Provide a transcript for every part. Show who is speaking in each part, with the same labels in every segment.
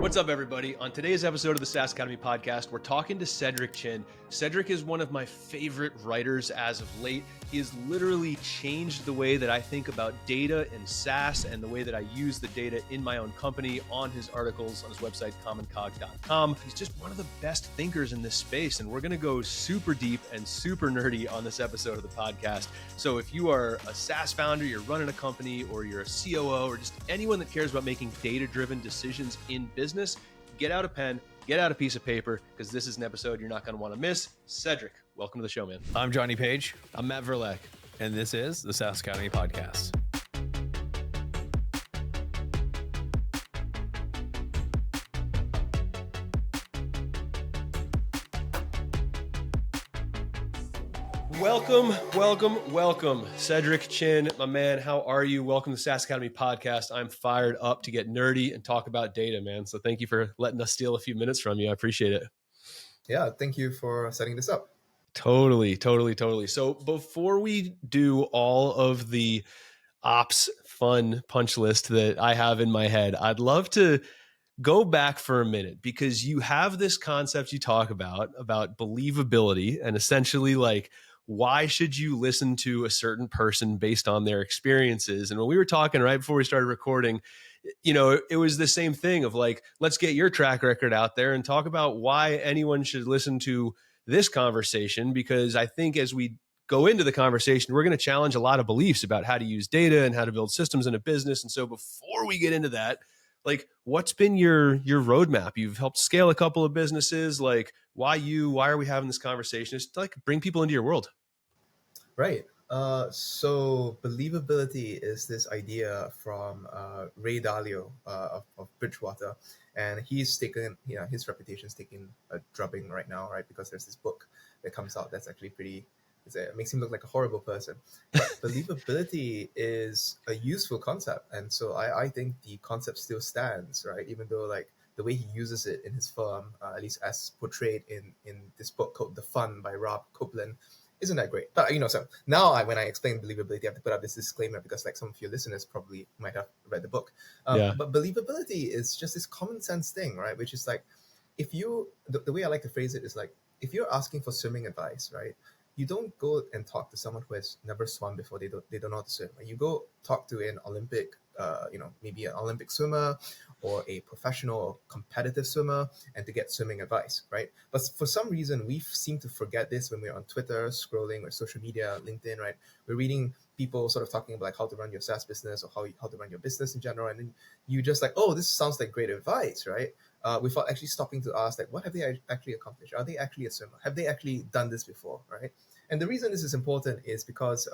Speaker 1: What's up, everybody? On today's episode of the SaaS Academy podcast, we're talking to Cedric Chin. Cedric is one of my favorite writers as of late. He has literally changed the way that I think about data and SaaS and the way that I use the data in my own company on his articles on his website, commoncog.com. He's just one of the best thinkers in this space, and we're going to go super deep and super nerdy on this episode of the podcast. So if you are a SaaS founder, you're running a company, or you're a COO, or just anyone that cares about making data-driven decisions in business, get out a pen, get out a piece of paper, because this is an episode you're not going to want to miss. Cedric, welcome to the show, man.
Speaker 2: I'm Johnny Page,
Speaker 1: I'm Matt Verlack.
Speaker 2: and this is the SaaS Academy podcast.
Speaker 1: Welcome. Cedric Chin, my man, how are you? Welcome to the SaaS Academy podcast. I'm fired up to get nerdy and talk about data, man. So thank you for letting us steal a few minutes from you. I appreciate it.
Speaker 3: Yeah, thank you for setting this up.
Speaker 1: Totally. So before we do all of the ops fun punch list that I have in my head, I'd love to go back for a minute, because you have this concept you talk about believability, and essentially like, why should you listen to a certain person based on their experiences? And when we were talking right before we started recording, you know, it was the same thing of like, let's get your track record out there and talk about why anyone should listen to this conversation. Because I think as we go into the conversation, we're going to challenge a lot of beliefs about how to use data and how to build systems in a business. And so before we get into that, like, what's been your roadmap? You've helped scale a couple of businesses. Like, why are we having this conversation? Just like bring people into your world.
Speaker 3: Right. So believability is this idea from Ray Dalio of Bridgewater, and he's taken, his reputation's taking a drubbing right now, right? Because there's this book that comes out that's actually pretty. It makes him look like a horrible person. But believability is a useful concept, and so I think the concept still stands, right? Even though like the way he uses it in his firm, at least as portrayed in this book called The Fun by Rob Copeland, isn't that great. But so now when I explain believability, I have to put up this disclaimer because like some of your listeners probably might have read the book. But believability is just this common sense thing, right? Which is like, if you, the way I like to phrase it is like, if you're asking for swimming advice, right? You don't go and talk to someone who has never swum before. They don't know how to swim. You go talk to an Olympic, maybe an Olympic swimmer or a professional or competitive swimmer, and to get swimming advice, right? But for some reason, we seem to forget this when we're on Twitter, scrolling, or social media, LinkedIn, right? We're reading people sort of talking about like how to run your SaaS business or how to run your business in general, and then you just like, oh, this sounds like great advice, right? Without actually stopping to ask, like, what have they actually accomplished? Are they actually a swimmer? Have they actually done this before, right? And the reason this is important is because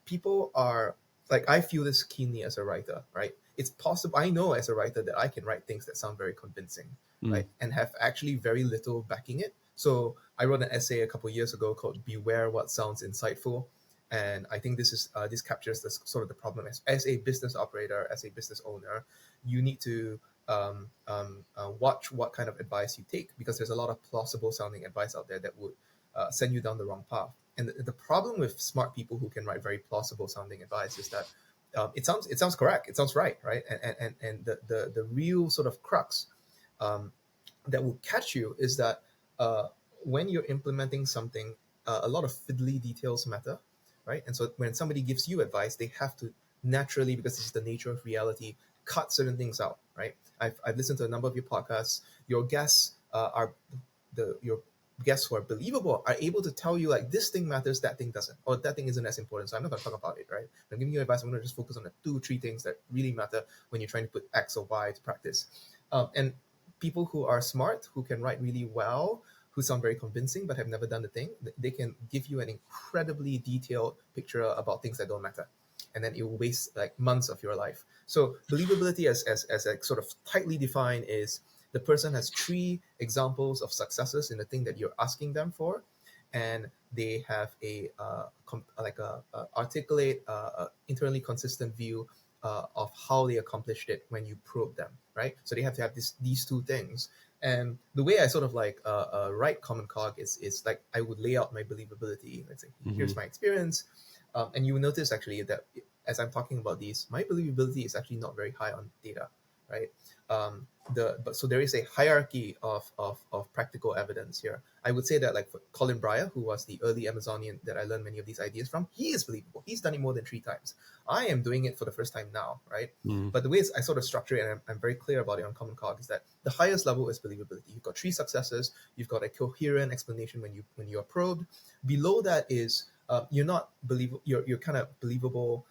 Speaker 3: people are, like, I feel this keenly as a writer, right? It's possible, I know as a writer that I can write things that sound very convincing, right? And have actually very little backing it. So I wrote an essay a couple of years ago called Beware What Sounds Insightful. And I think this captures this sort of the problem as a business operator, as a business owner. You need to watch what kind of advice you take, because there's a lot of plausible sounding advice out there that would send you down the wrong path. And the problem with smart people who can write very plausible sounding advice is that it sounds correct, it sounds right? And the real sort of crux that will catch you is that when you're implementing something, a lot of fiddly details matter, right? And so when somebody gives you advice, they have to naturally, because this is the nature of reality, cut certain things out, right? I've listened to a number of your podcasts. Your guests your guests who are believable are able to tell you like, this thing matters, that thing doesn't, or that thing isn't as important, so I'm not going to talk about it, right? I'm giving you advice. I'm going to just focus on the 2-3 things that really matter when you're trying to put X or Y to practice. And people who are smart, who can write really well, who sound very convincing but have never done the thing, they can give you an incredibly detailed picture about things that don't matter, and then it will waste like months of your life. So believability as a sort of tightly defined is the person has 3 examples of successes in the thing that you're asking them for, and they have a articulate, internally consistent view of how they accomplished it when you probe them, right? So they have to have these 2 things. And the way I sort of like write Common Cog is like I would lay out my believability. Let's say, here's my experience, and you will notice actually that as I'm talking about these, my believability is actually not very high on data, right? So there is a hierarchy of practical evidence here. I would say that, like, for Colin Breyer, who was the early Amazonian that I learned many of these ideas from, he is believable. He's done it more than 3 times. I am doing it for the first time now, right?
Speaker 1: Mm.
Speaker 3: But the way I sort of structure it, and I'm very clear about it on Common Cog, is that the highest level is believability. You've got 3 successes. You've got a coherent explanation when you are probed. Below that is you're not believable. You're kind of believable.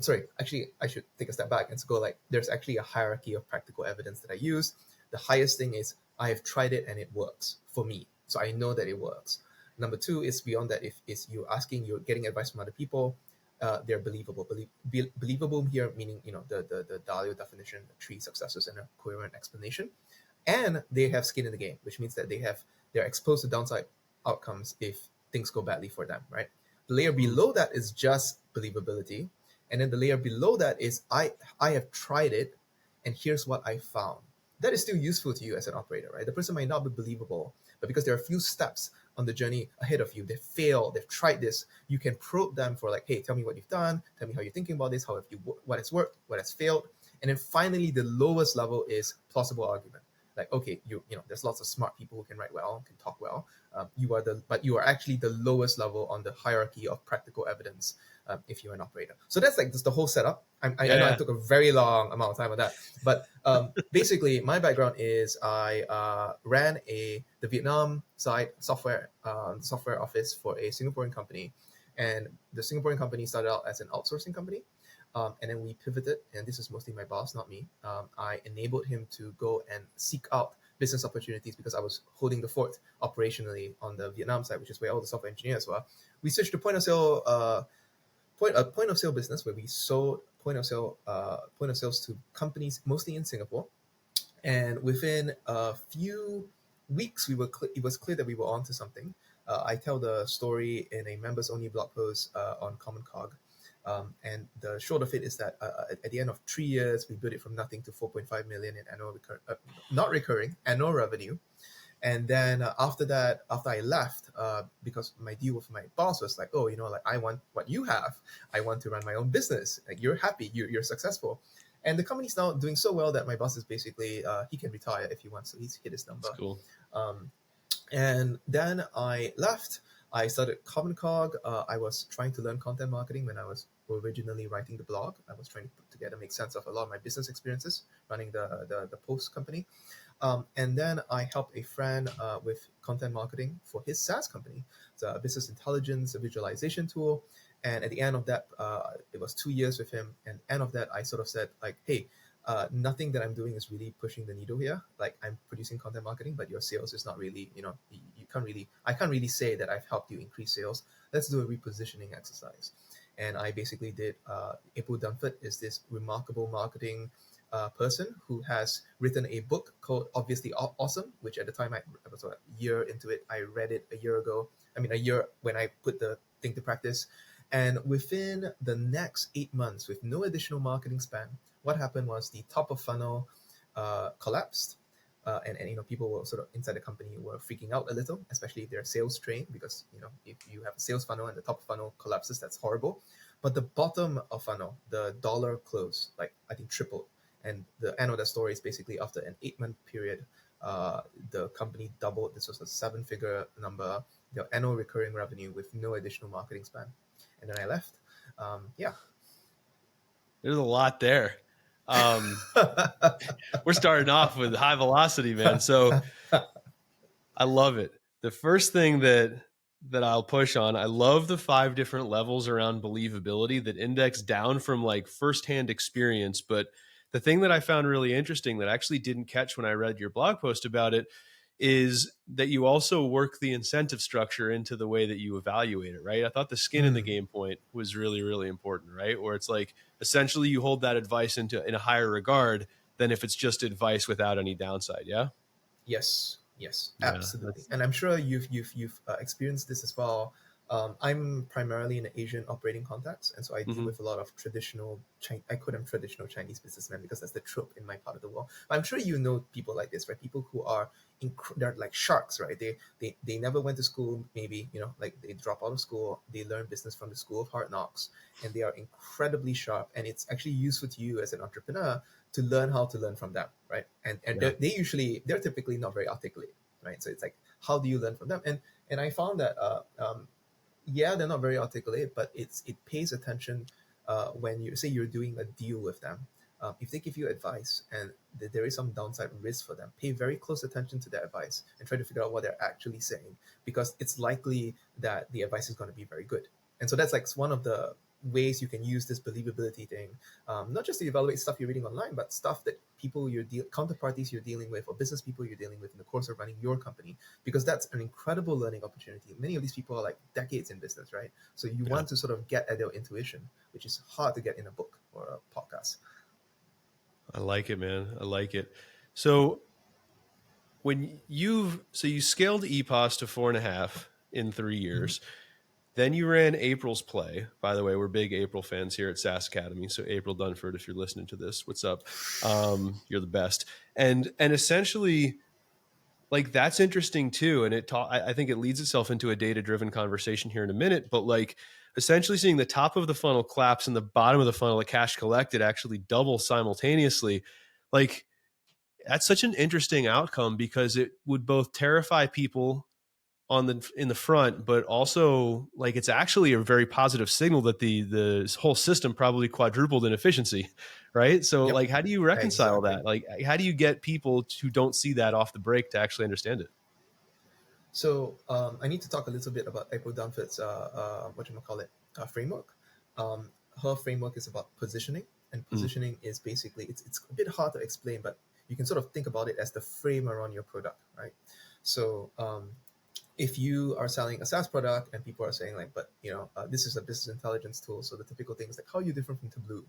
Speaker 3: Sorry, actually, I should take a step back and go, like, there's actually a hierarchy of practical evidence that I use. The highest thing is I have tried it and it works for me, so I know that it works. Number 2 is beyond that. If you're getting advice from other people, they're believable. Believable here meaning, the Dalio definition, the 3 successes and a coherent explanation, and they have skin in the game, which means that they're exposed to downside outcomes if things go badly for them, right? The layer below that is just believability. And then the layer below that is I have tried it, and here's what I found. That is still useful to you as an operator, right? The person might not be believable, but because there are a few steps on the journey ahead of you, they failed, they've tried this, you can probe them for, like, hey, tell me what you've done, tell me how you're thinking about this, what has worked, what has failed. And then finally, the lowest level is plausible argument. Like, okay, there's lots of smart people who can write well, can talk well. But you are actually the lowest level on the hierarchy of practical evidence if you're an operator. So that's, like, just the whole setup. I know I took a very long amount of time on that, but basically my background is I ran the Vietnam side software office for a Singaporean company, and the Singaporean company started out as an outsourcing company. And then we pivoted, and this is mostly my boss, not me. I enabled him to go and seek out business opportunities because I was holding the fort operationally on the Vietnam side, which is where all the software engineers were. We switched to point of sale business where we sold point of sales to companies mostly in Singapore. And within a few weeks, it was clear that we were onto something. I tell the story in a members only blog post on Common Cog. And the short of it is that at the end of 3 years, we built it from nothing to 4.5 million in annual revenue. And then after that, after I left, because my deal with my boss was like, oh, like, I want what you have. I want to run my own business. Like, you're happy, you're successful. And the company's now doing so well that my boss is basically, he can retire if he wants. So he's hit his number.
Speaker 1: That's cool.
Speaker 3: And then I left. I started Common Cog. I was trying to learn content marketing when I was originally writing the blog. I was trying to put together, make sense of a lot of my business experiences running the post company. And then I helped a friend with content marketing for his SaaS company. It's a business intelligence, a visualization tool. And at the end of that, it was 2 years with him. And end of that, I sort of said, like, hey, nothing that I'm doing is really pushing the needle here. Like, I'm producing content marketing, but your sales is not really, I can't really say that I've helped you increase sales. Let's do a repositioning exercise. And I basically did, April Dunford is this remarkable marketing person who has written a book called Obviously Awesome, which at the time I was a year into it. I read it a year when I put the thing to practice. And within the next 8 months, with no additional marketing spend, what happened was the top of funnel collapsed. And people were sort of inside the company were freaking out a little, especially if they're sales trained, because if you have a sales funnel and the top of funnel collapses, that's horrible. But the bottom of funnel, the dollar close, like, I think tripled. And the end of that story is basically after an 8-month period, the company doubled. This was a 7-figure number, their annual recurring revenue with no additional marketing spend. And then I left.
Speaker 1: There's a lot there. We're starting off with high velocity, man. So I love it. The first thing that I'll push on, I love the 5 different levels around believability that index down from, like, firsthand experience. But the thing that I found really interesting that I actually didn't catch when I read your blog post about it is that you also work the incentive structure into the way that you evaluate it, right? I thought the skin in the game point was really, really important, right? Where it's like, essentially you hold that advice in a higher regard than if it's just advice without any downside. Yeah.
Speaker 3: Yes, absolutely. And I'm sure you've experienced this as well. I'm primarily in an Asian operating context, and so I deal with a lot of traditional Chinese businessmen because that's the trope in my part of the world. But I'm sure people like this, right? People who are they're like sharks, right? They never went to school, maybe, like, they drop out of school, they learn business from the school of hard knocks, and they are incredibly sharp. And it's actually useful to you as an entrepreneur to learn how to learn from them, right? And
Speaker 1: Yeah.
Speaker 3: they're typically not very articulate, right? So it's like, how do you learn from them? And I found that yeah, they're not very articulate, but it pays attention when you say you're doing a deal with them. If they give you advice and there is some downside risk for them, pay very close attention to their advice and try to figure out what they're actually saying, because it's likely that the advice is going to be very good. And so that's like one of the ways you can use this believability thing, not just to evaluate stuff you're reading online, but stuff that counterparties you're dealing with, or business people you're dealing with in the course of running your company, because that's an incredible learning opportunity. Many of these people are like decades in business, right? So you want to sort of get at their intuition, which is hard to get in a book or a podcast.
Speaker 1: I like it, man. I like it. So you scaled EPOS to 4.5 in 3 years. Then you ran April's play. By the way, we're big April fans here at SaaS Academy. So April Dunford, if you're listening to this, what's up? You're the best. And essentially, like, that's interesting too. And I think it leads itself into a data-driven conversation here in a minute. But like, essentially seeing the top of the funnel collapse and the bottom of the funnel, the cash collected, actually double simultaneously, like, that's such an interesting outcome, because it would both terrify people in the front, but also, like, it's actually a very positive signal that the whole system probably quadrupled in efficiency, right? So
Speaker 3: Yep.
Speaker 1: like, how do you reconcile
Speaker 3: Exactly.
Speaker 1: that? Like, how do you get people who don't see that off the break to actually understand it?
Speaker 3: So I need to talk a little bit about April Dunford's framework. Her framework is about positioning, and positioning is basically, it's a bit hard to explain, but you can sort of think about it as the frame around your product, right? So if you are selling a SaaS product and people are saying like, but this is a business intelligence tool, so the typical things like, how are you different from Tableau,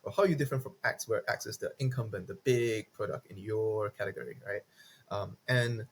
Speaker 3: or how are you different from X, where X is the incumbent, the big product in your category, right? And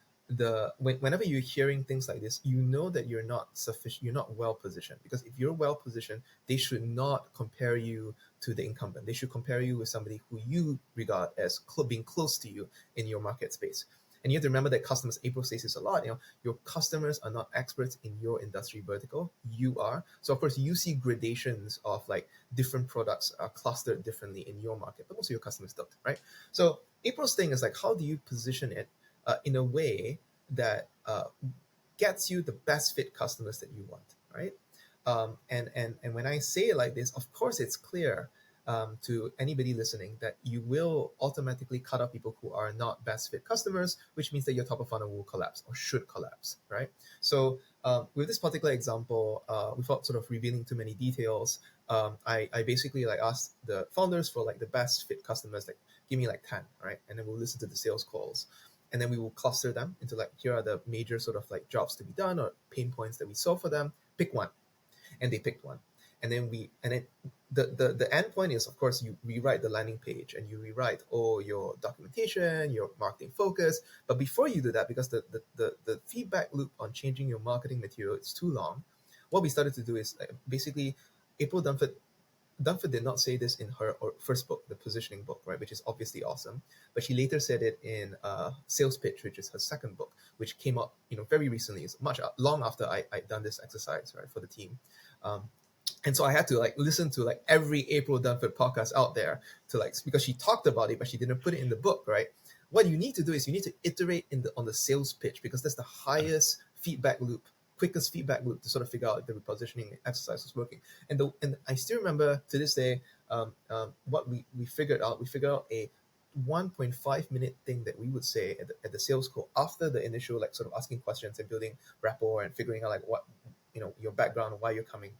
Speaker 3: whenever you're hearing things like this, you know that you're not sufficient, you're not well positioned, because if you're well positioned, they should not compare you to the incumbent. They should compare you with somebody who you regard as being close to you in your market space. And you have to remember that customers, April says this a lot, your customers are not experts in your industry vertical, you are. So of course you see gradations of like different products are clustered differently in your market, but most of your customers don't, right? So April's thing is like, how do you position it in a way that gets you the best fit customers that you want, right? And when I say it like this, of course it's clear to anybody listening that you will automatically cut off people who are not best fit customers, which means that your top of funnel will collapse or should collapse, right? So with this particular example, without sort of revealing too many details, I basically like asked the founders for like the best fit customers, like give me like 10, right? And then we'll listen to the sales calls. And then we will cluster them into like, here are the major sort of like jobs to be done or pain points that we solve for them. Pick one. And they picked one. And then the end point is, of course, you rewrite the landing page and you rewrite all your documentation, your marketing focus. But before you do that, because the feedback loop on changing your marketing material is too long, what we started to do is basically, April Dunford did not say this in her first book, the positioning book, right, which is obviously awesome. But she later said it in Sales Pitch, which is her second book, which came out, very recently. It's much long after I'd done this exercise, right, for the team. And so I had to like listen to like every April Dunford podcast out there to like, because she talked about it, but she didn't put it in the book, right? What you need to do is you need to iterate on the sales pitch, because that's the highest feedback loop, quickest feedback loop to sort of figure out if the repositioning exercise was working. And I still remember to this day what we figured out. We figured out a 1.5 minute thing that we would say at the sales call after the initial like sort of asking questions and building rapport and figuring out like what your background and why you're coming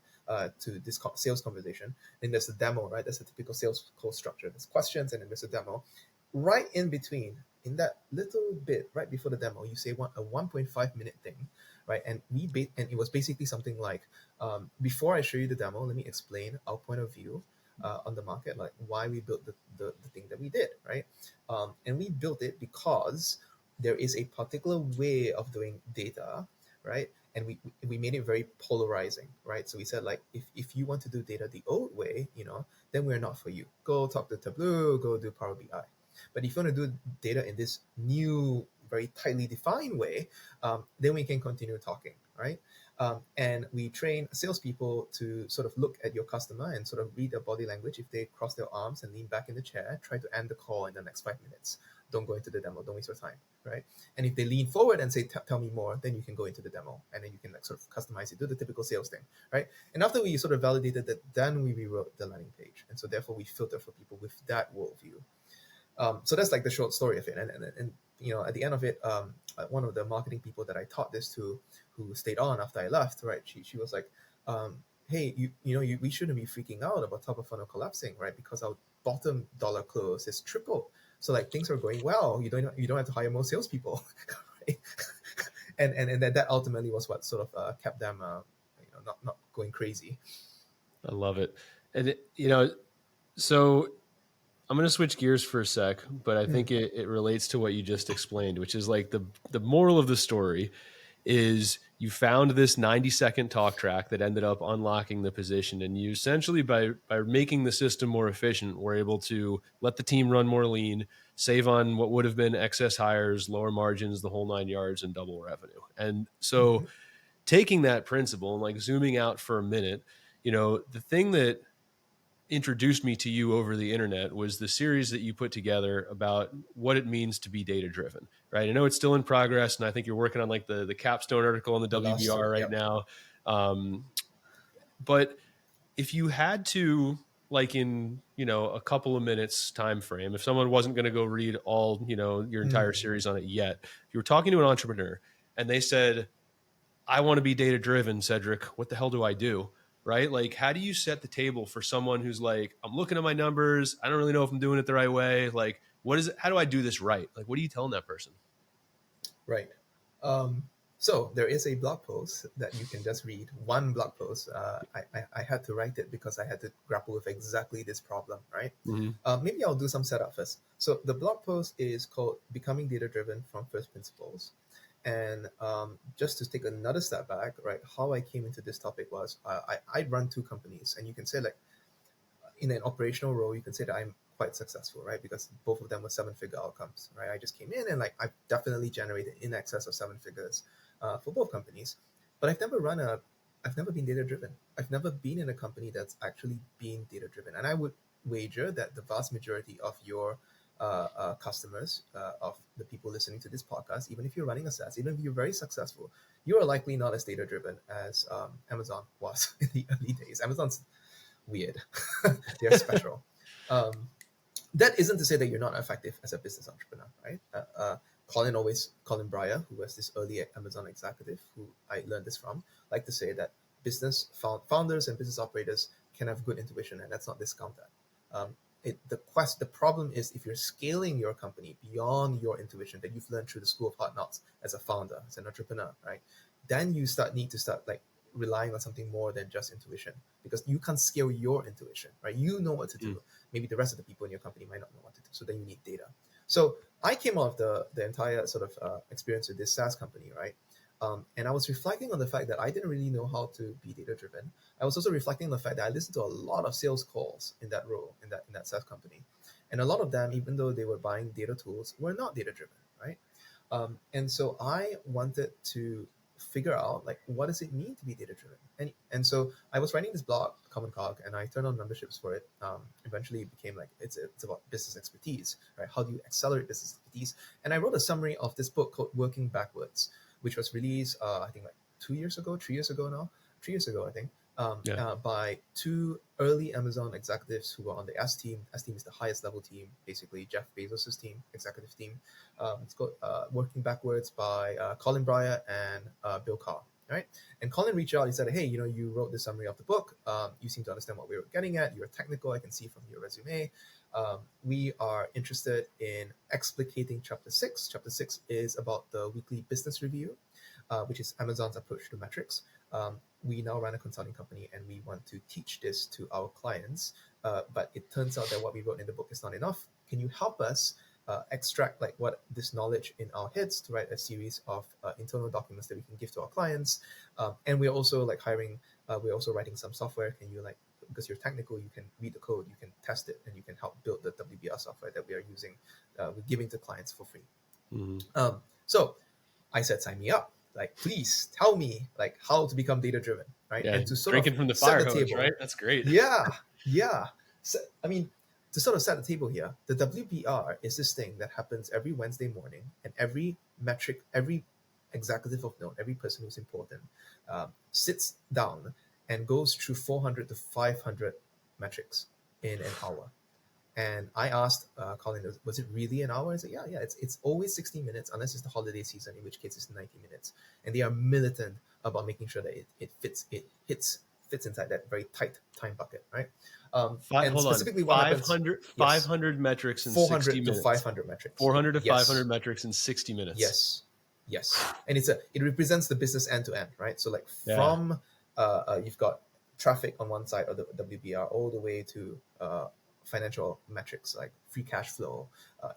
Speaker 3: to this sales conversation. Then there's the demo, right? That's a typical sales call structure. There's questions and then there's a demo. Right in between, in that little bit right before the demo, you say a 1.5 minute thing, right? And and it was basically something like, before I show you the demo, let me explain our point of view on the market, like why we built the thing that we did, right? And we built it because there is a particular way of doing data, right? And we made it very polarizing, right? So we said like, if you want to do data the old way, then we're not for you. Go talk to Tableau, go do Power BI. But if you want to do data in this new, very tightly defined way, then we can continue talking, right? And we train salespeople to sort of look at your customer and sort of read their body language. If they cross their arms and lean back in the chair, try to end the call in the next 5 minutes. Don't go into the demo. Don't waste your time, right? And if they lean forward and say, tell me more, then you can go into the demo. And then you can like sort of customize it, do the typical sales thing, right? And after we sort of validated that, then we rewrote the landing page. And so therefore we filter for people with that worldview. So that's like the short story of it. And you know, at the end of it, one of the marketing people that I taught this to, who stayed on after I left, right? She was like, hey, we shouldn't be freaking out about top of funnel collapsing, right? Because our bottom dollar close is triple. So like things are going well. You don't have to hire more salespeople, right? and that ultimately was what sort of kept them, not going crazy.
Speaker 1: I love it. And so I'm going to switch gears for a sec, but I think it relates to what you just explained, which is like the moral of the story is you found this 90-second talk track that ended up unlocking the position. And you essentially, by making the system more efficient, were able to let the team run more lean, save on what would have been excess hires, lower margins, the whole 9 yards, and double revenue. And so taking that principle and like zooming out for a minute, the thing that introduced me to you over the internet was the series that you put together about what it means to be data driven, right? I know it's still in progress, and I think you're working on like the capstone article on the WBR right now. But if you had to, like in a couple of minutes time frame, if someone wasn't going to go read all your entire series on it yet, if you were talking to an entrepreneur and they said, I want to be data driven, Cedric, what the hell do I do? Right? Like, how do you set the table for someone who's like, I'm looking at my numbers, I don't really know if I'm doing it the right way. Like, what is it? How do I do this right? Like, what are you telling that person?
Speaker 3: Right. So there is a blog post that you can just read. One blog post. I had to write it because I had to grapple with exactly this problem, right? Maybe I'll do some setup first. So the blog post is called Becoming Data Driven from First Principles. And just to take another step back, right, how I came into this topic was I run two companies. And you can say like, in an operational role, you can say that I'm quite successful, right? Because both of them were 7-figure outcomes, right? I just came in and like I've definitely generated in excess of 7 figures for both companies. But I've never been data driven. I've never been in a company that's actually been data driven. And I would wager that the vast majority of your customers, of the people listening to this podcast, even if you're running a SaaS, even if you're very successful, you are likely not as data driven as Amazon was in the early days. Amazon's weird. They're special. That isn't to say that you're not effective as a business entrepreneur, right? Colin Breyer, who was this early Amazon executive who I learned this from, like to say that business founders and business operators can have good intuition, and that's not discounted. The problem is if you're scaling your company beyond your intuition that you've learned through the school of hard knocks as a founder, as an entrepreneur, right? Then you need to start like relying on something more than just intuition, because you can't scale your intuition, right? You know what to do. Maybe the rest of the people in your company might not know what to do. So then you need data. So I came out of the entire sort of experience with this SaaS company, right? And I was reflecting on the fact that I didn't really know how to be data driven. I was also reflecting on the fact that I listened to a lot of sales calls in that role, in that SaaS company. And a lot of them, even though they were buying data tools, were not data driven, right? And so I wanted to figure out like what does it mean to be data driven, and so I was writing this blog, Common Cog, and I turned on memberships for it. Eventually it became like it's about business expertise, right? How do you accelerate business expertise? And I wrote a summary of this book called Working Backwards, which was released I think like 3 years ago I think, by two early Amazon executives who were on the S team. S team is the highest level team, basically Jeff Bezos' team, executive team. It's called Working Backwards by Colin Breyer and Bill Carr, right? And Colin reached out and said, hey, you wrote the summary of the book. You seem to understand what we were getting at. You're technical, I can see from your resume. We are interested in explicating Chapter 6. Chapter 6 is about the weekly business review, which is Amazon's approach to metrics. We now run a consulting company and we want to teach this to our clients. But it turns out that what we wrote in the book is not enough. Can you help us extract like what this knowledge in our heads to write a series of internal documents that we can give to our clients? And we're also like we're also writing some software. Can you like, because you're technical, you can read the code, you can test it, and you can help build the WBR software that we are using, we're giving to clients for free. So I said, sign me up. like, please tell me like how to become data driven, right?
Speaker 1: Yeah,
Speaker 3: And to sort
Speaker 1: drinking
Speaker 3: of
Speaker 1: from the
Speaker 3: set
Speaker 1: fire
Speaker 3: the
Speaker 1: hose,
Speaker 3: table.
Speaker 1: right? That's great.
Speaker 3: Yeah, yeah. So, I mean, to sort of set the table here, the WBR is this thing that happens every Wednesday morning, and every metric, every executive of note, every person who's important sits down and goes through 400 to 500 metrics in an hour. And I asked Colin, was it really an hour? He said, yeah, it's always 60 minutes, unless it's the holiday season, in which case it's 90 minutes. And they are militant about making sure that it fits inside that very tight time bucket, right? And
Speaker 1: Hold on.
Speaker 3: specifically what happens,
Speaker 1: 500,
Speaker 3: yes,
Speaker 1: 500 metrics in 60
Speaker 3: 400 to
Speaker 1: minutes.
Speaker 3: 500 metrics.
Speaker 1: 400 to
Speaker 3: Yes.
Speaker 1: 500 metrics in 60 minutes.
Speaker 3: Yes. And it represents the business end to end, right? So like
Speaker 1: Yeah.
Speaker 3: from you've got traffic on one side of the WBR all the way to financial metrics like free cash flow,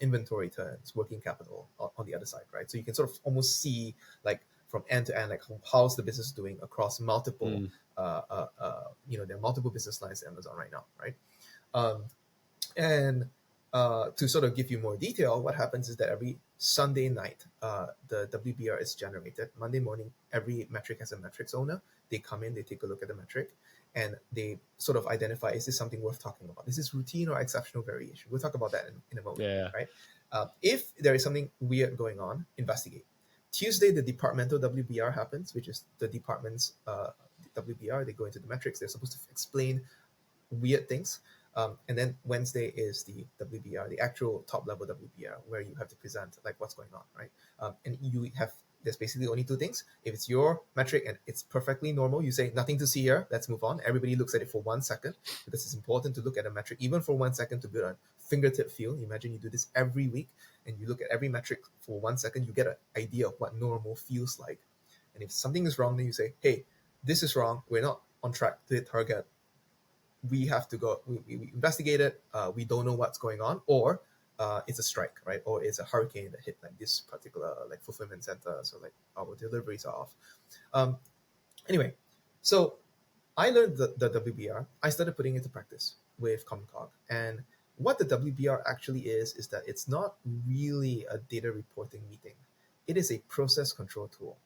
Speaker 3: inventory turns, working capital on the other side, right? So you can sort of almost see like from end to end, like how's the business doing across multiple, there are multiple business lines at Amazon right now, right? And to sort of give you more detail, what happens is that every Sunday night, the WBR is generated. Monday morning, every metric has a metrics owner. They come in, they take a look at the metric, and they sort of identify, is this something worth talking about? Is this routine or exceptional variation? We'll talk about that in a moment,
Speaker 1: Yeah.
Speaker 3: right? If there is something weird going on, investigate. Tuesday, the departmental WBR happens, which is the department's WBR. They go into the metrics. They're supposed to explain weird things. And then Wednesday is the WBR, the actual top level WBR, where you have to present like what's going on, right? And there's basically only two things. If it's your metric and it's perfectly normal, you say nothing to see here, let's move on. Everybody looks at it for 1 second, because it's important to look at a metric even for 1 second to build a fingertip feel. Imagine you do this every week and you look at every metric for 1 second, you get an idea of what normal feels like. And if something is wrong, then you say, hey, this is wrong. We're not on track to hit target. We have to go, we investigate it. We don't know what's going on, or it's a strike, right? Or it's a hurricane that hit like this particular like fulfillment center. So like our deliveries are off. Anyway, so I learned the WBR. I started putting it into practice with Common Cog. And what the WBR actually is that it's not really a data reporting meeting. It is a process control tool.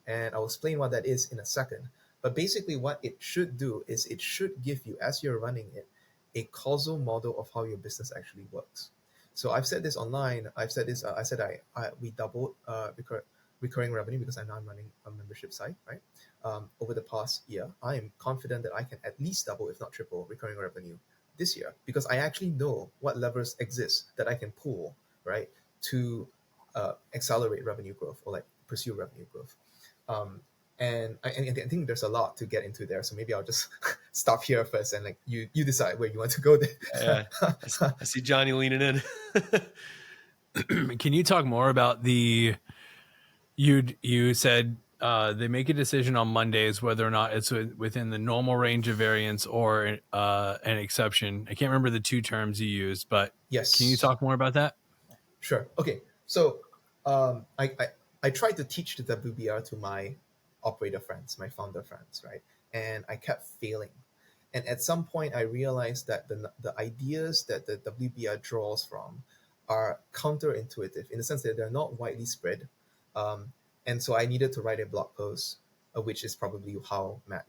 Speaker 3: And I'll explain what that is in a second. But basically what it should do is it should give you, as you're running it, a causal model of how your business actually works. So I've said this online. I've said this. I said we doubled recurring revenue because I'm now running a membership site, right? Over the past year, I am confident that I can at least double, if not triple, recurring revenue this year, because I actually know what levers exist that I can pull, right, to accelerate revenue growth or like pursue revenue growth. And I think there's a lot to get into there. So maybe I'll just stop here first and like you decide where you want to go there.
Speaker 1: Yeah. I see Johnny leaning in.
Speaker 2: Can you talk more about you said they make a decision on Mondays whether or not it's within the normal range of variance or an exception. I can't remember the two terms you used, but
Speaker 3: yes.
Speaker 2: Can you talk more about that?
Speaker 3: Sure. Okay. So I tried to teach the WBR to my operator friends, my founder friends, right? And I kept failing. And at some point, I realized that the ideas that the WBR draws from are counterintuitive in the sense that they're not widely spread. And so I needed to write a blog post, which is probably how Matt,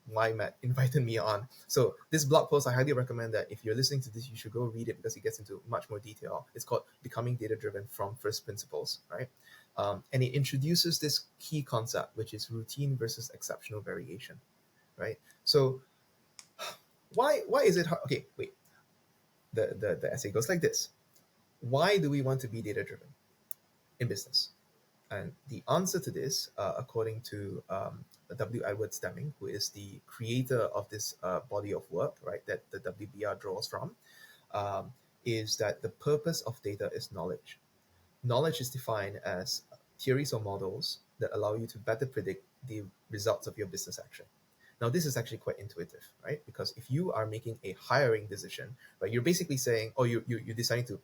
Speaker 3: why Matt invited me on. So this blog post, I highly recommend that if you're listening to this, you should go read it because it gets into much more detail. It's called Becoming Data Driven from First Principles, right? And it introduces this key concept, which is routine versus exceptional variation, right? So why is it hard? Okay, wait. The essay goes like this. Why do we want to be data driven in business? And the answer to this, according to W. Edward Deming, who is the creator of this body of work, right, that the WBR draws from, is that the purpose of data is knowledge. Knowledge is defined as theories or models that allow you to better predict the results of your business action. Now, this is actually quite intuitive, right? Because if you are making a hiring decision, right, you're basically saying, or you're deciding to,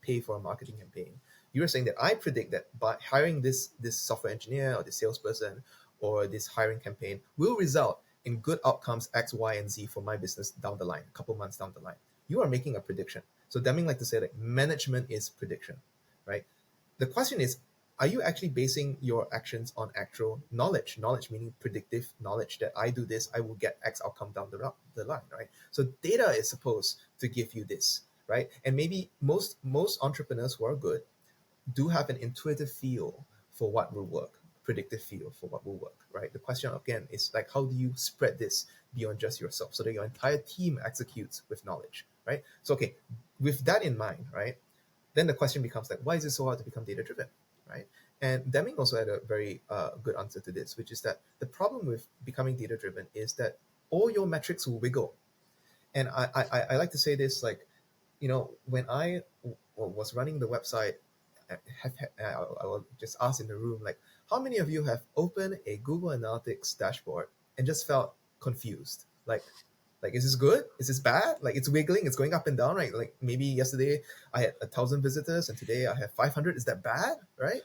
Speaker 3: pay for a marketing campaign. You're saying that I predict that by hiring this software engineer or this salesperson or this hiring campaign will result in good outcomes X, Y, and Z for my business down the line, a couple months down the line. You are making a prediction. So Deming like to say that management is prediction, right? The question is, are you actually basing your actions on actual knowledge? Knowledge meaning predictive knowledge that I do this, I will get X outcome down the line, right? So data is supposed to give you this, right? And maybe most entrepreneurs who are good do have an intuitive feel for what will work, predictive feel for what will work, right? The question again is like, how do you spread this beyond just yourself so that your entire team executes with knowledge, right? So, okay, with that in mind, right, then the question becomes like, why is it so hard to become data driven, right? And Deming also had a very good answer to this, which is that the problem with becoming data driven is that all your metrics will wiggle. And I like to say this, like, when I was running the website, I will just ask in the room, like, how many of you have opened a Google Analytics dashboard and just felt confused? Like, is this good? Is this bad? Like, it's wiggling, it's going up and down, right? Like, maybe yesterday I had 1,000 visitors and today I have 500. Is that bad, right?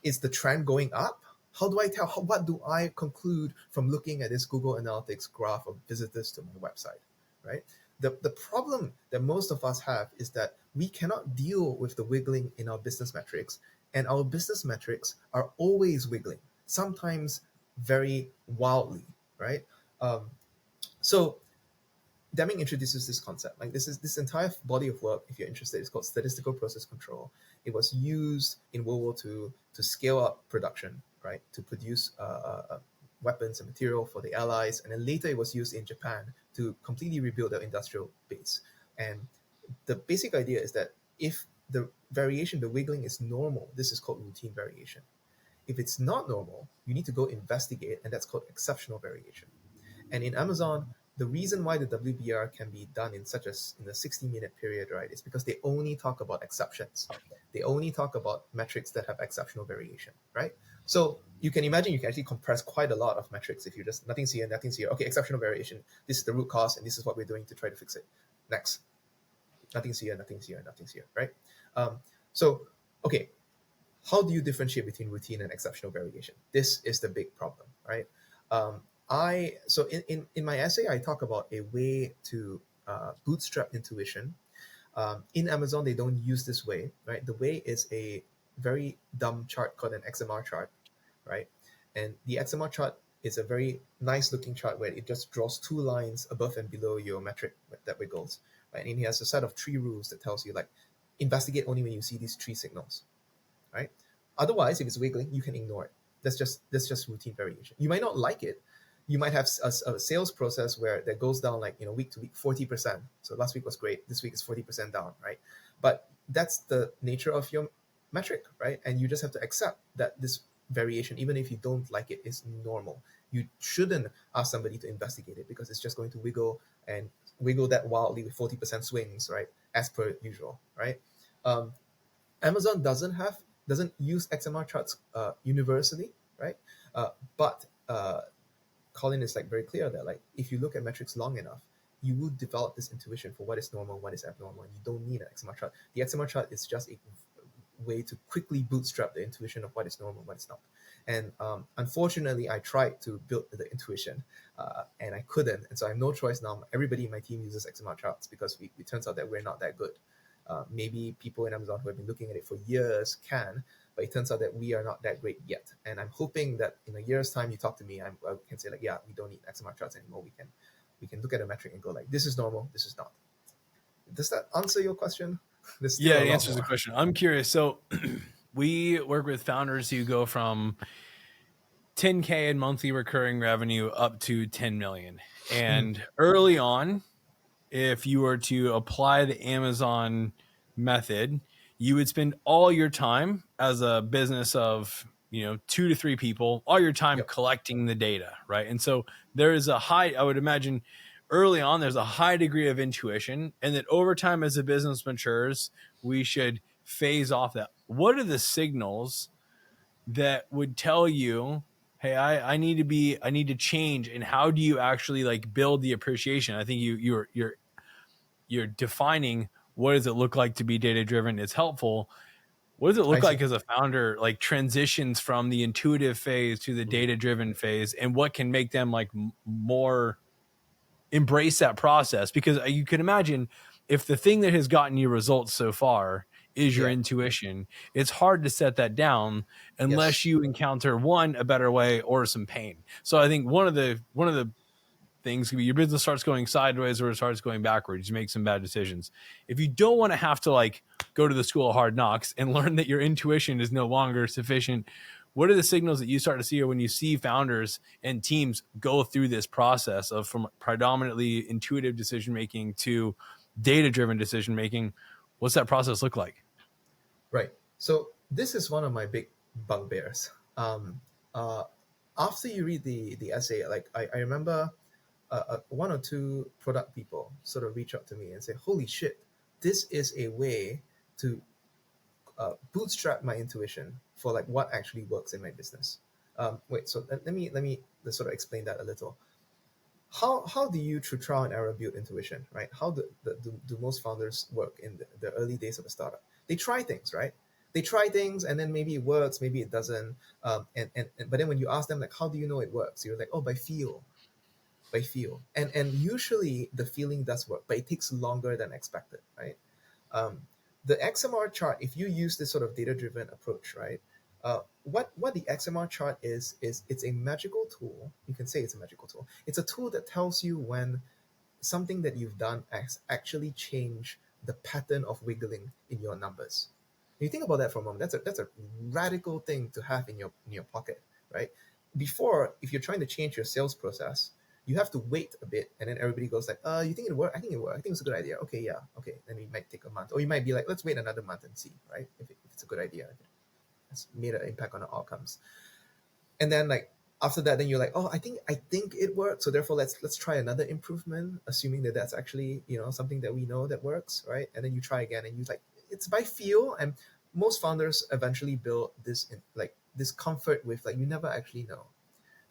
Speaker 3: Is the trend going up? How do I tell? What do I conclude from looking at this Google Analytics graph of visitors to my website, right? The problem that most of us have is that we cannot deal with the wiggling in our business metrics, and our business metrics are always wiggling, sometimes very wildly, right? So Deming introduces this concept. Like, this entire body of work, if you're interested, it's called statistical process control. It was used in World War II to scale up production, right, to produce weapons and material for the Allies, and then later it was used in Japan to completely rebuild their industrial base. And the basic idea is that if the variation, the wiggling is normal, this is called routine variation. If it's not normal, you need to go investigate, and that's called exceptional variation. And in Amazon, the reason why the WBR can be done in a 60-minute period, right, is because they only talk about exceptions. They only talk about metrics that have exceptional variation, right? So you can imagine you can actually compress quite a lot of metrics if you just nothing's here, nothing's here. Okay, exceptional variation. This is the root cause, and this is what we're doing to try to fix it. Next, nothing's here, nothing's here, nothing's here, right? So, okay, how do you differentiate between routine and exceptional variation? This is the big problem, right? So in my essay, I talk about a way to bootstrap intuition. In Amazon, they don't use this way, right? The way is a very dumb chart called an XMR chart, right? And the XMR chart is a very nice looking chart where it just draws two lines above and below your metric that wiggles, right? And it has a set of 3 rules that tells you, like, investigate only when you see these 3 signals, right? Otherwise, if it's wiggling, you can ignore it. That's just routine variation. You might not like it. You might have a sales process where that goes down, like, week to week 40%. So last week was great. This week is 40% down, right? But that's the nature of your metric, right? And you just have to accept that this variation, even if you don't like it, is normal. You shouldn't ask somebody to investigate it because it's just going to wiggle that wildly with 40% swings, right? As per usual, right? Amazon doesn't use XMR charts universally, right? But Colin is like very clear that, like, if you look at metrics long enough, you will develop this intuition for what is normal, what is abnormal, and you don't need an XMR chart. The XMR chart is just a way to quickly bootstrap the intuition of what is normal, what is not. And unfortunately, I tried to build the intuition and I couldn't. And so I have no choice now. Everybody in my team uses XMR charts because it turns out that we're not that good. Maybe people in Amazon who have been looking at it for years can, but it turns out that we are not that great yet. And I'm hoping that in a year's time, you talk to me, I can say, like, yeah, we don't need XMR charts anymore. We can look at a metric and go, like, this is normal, this is not. Does that answer your question?
Speaker 2: Yeah, it answers the question. I'm curious. So we work with founders who go from 10K in monthly recurring revenue up to 10 million. And early on, if you were to apply the Amazon method, you would spend all your time as a business of 2 to 3 people, all your time collecting the data, right? And so there is I would imagine early on, there's a high degree of intuition, and that over time as the business matures, we should phase off that. What are the signals that would tell you, hey, I need to change, and how do you actually, like, build the appreciation? I think you're defining what does it look like to be data driven is helpful. What does it look like as a founder, like, transitions from the intuitive phase to the data driven phase, and what can make them, like, more embrace that process? Because you can imagine if the thing that has gotten you results so far is your intuition. It's hard to set that down unless you encounter a better way or some pain. So I think one of the things could be your business starts going sideways or it starts going backwards. You make some bad decisions. If you don't want to have to like go to the school of hard knocks and learn that your intuition is no longer sufficient, what are the signals that you start to see, or when you see founders and teams go through this process of from predominantly intuitive decision making to data driven decision making? What's that process look like?
Speaker 3: Right. So this is one of my big bugbears. After you read the essay, like I remember one or two product people sort of reach out to me and say, "Holy shit, this is a way to bootstrap my intuition for like what actually works in my business." Wait, so let me sort of explain that a little. How do you through trial and error build intuition, right? How do most founders work in the early days of a startup? They try things, right? They try things and then maybe it works, maybe it doesn't. But then when you ask them like, how do you know it works? You're like, oh, by feel. And usually the feeling does work, but it takes longer than expected, right? The XMR chart, if you use this sort of data-driven approach, right? What the XMR chart is it's a magical tool. You can say it's a magical tool. It's a tool that tells you when something that you've done has actually changed the pattern of wiggling in your numbers. When you think about that for a moment, that's a radical thing to have in your pocket, right? Before, if you're trying to change your sales process, you have to wait a bit, and then everybody goes like, you think it work? I think it work. I think it's a good idea. Okay, yeah, okay. Then it might take a month, or you might be like, let's wait another month and see, right? If it's a good idea, it's made an impact on the outcomes. And then like after that, then you're like, oh, I think it worked. So therefore, let's try another improvement, assuming that that's actually something that we know that works, right? And then you try again, and you like it's by feel. And most founders eventually build this comfort with like you never actually know.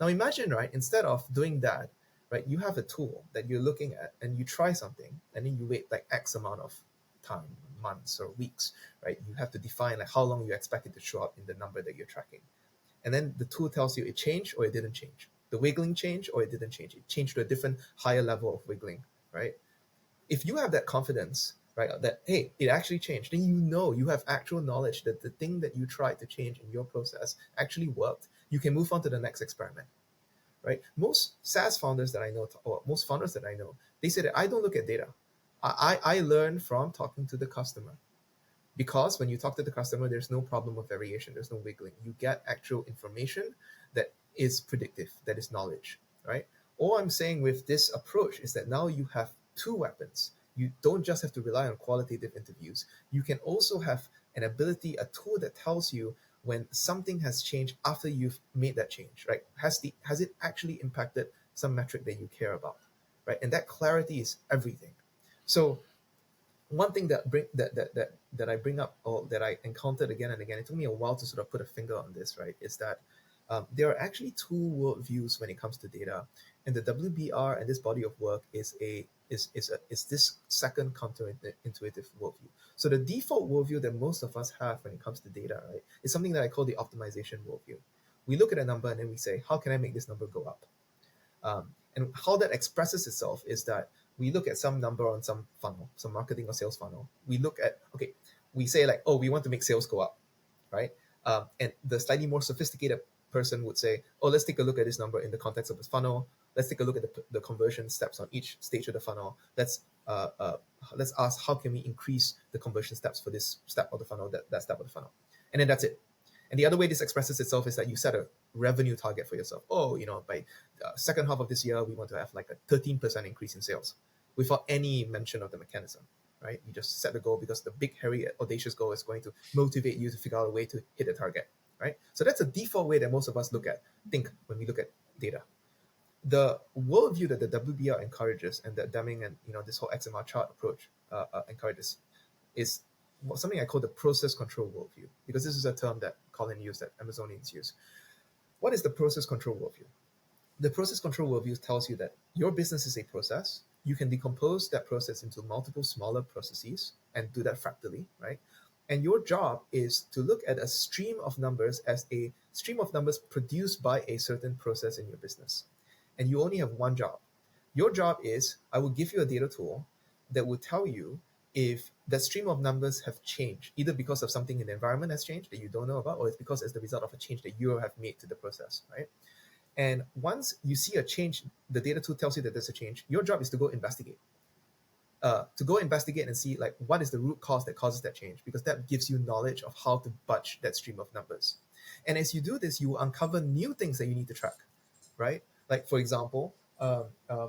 Speaker 3: Now imagine, right? Instead of doing that, right, you have a tool that you're looking at, and you try something, and then you wait like X amount of time, months or weeks, right? You have to define like how long you expect it to show up in the number that you're tracking. And then the tool tells you it changed or it didn't change. The wiggling changed or it didn't change. It changed to a different higher level of wiggling, right? If you have that confidence, right, that, hey, it actually changed, then you have actual knowledge that the thing that you tried to change in your process actually worked. You can move on to the next experiment, right? Most SaaS founders that I know, or most founders that I know, they say that I don't look at data. I learn from talking to the customer. Because when you talk to the customer, there's no problem of variation. There's no wiggling. You get actual information that is predictive, that is knowledge, right? All I'm saying with this approach is that now you have two weapons. You don't just have to rely on qualitative interviews. You can also have an ability, a tool that tells you when something has changed after you've made that change, right? Has it actually impacted some metric that you care about, right? And that clarity is everything. So one thing that I bring up, or that I encountered again and again, it took me a while to sort of put a finger on this, right, is that there are actually two worldviews when it comes to data, and the WBR and this body of work is this second counterintuitive worldview. So the default worldview that most of us have when it comes to data, right, is something that I call the optimization worldview. We look at a number and then we say, how can I make this number go up? And how that expresses itself is that we look at some number on some funnel, some marketing or sales funnel. We look at, okay, we say like, oh, we want to make sales go up, right? And the slightly more sophisticated person would say, oh, let's take a look at this number in the context of this funnel. Let's take a look at the conversion steps on each stage of the funnel. Let's ask, how can we increase the conversion steps for this step of the funnel, that step of the funnel? And then that's it. And the other way this expresses itself is that you set a revenue target for yourself. Oh, by second half of this year, we want to have like a 13% increase in sales, without any mention of the mechanism, right? You just set the goal because the big, hairy, audacious goal is going to motivate you to figure out a way to hit the target, right? So that's a default way that most of us think when we look at data. The worldview that the WBR encourages, and that Deming and this whole XMR chart approach encourages, is something I call the process control worldview, because this is a term that Colin used, that Amazonians use. What is the process control worldview? The process control worldview tells you that your business is a process. You can decompose that process into multiple smaller processes and do that fractally, right? And your job is to look at a stream of numbers as a stream of numbers produced by a certain process in your business. And you only have one job. Your job is, I will give you a data tool that will tell you if that stream of numbers have changed, either because of something in the environment has changed that you don't know about, or it's because it's the result of a change that you have made to the process, right? And once you see a change, the data tool tells you that there's a change. Your job is to go investigate. And see like what is the root cause that causes that change, because that gives you knowledge of how to budge that stream of numbers. And as you do this, you will uncover new things that you need to track, right? Like for example,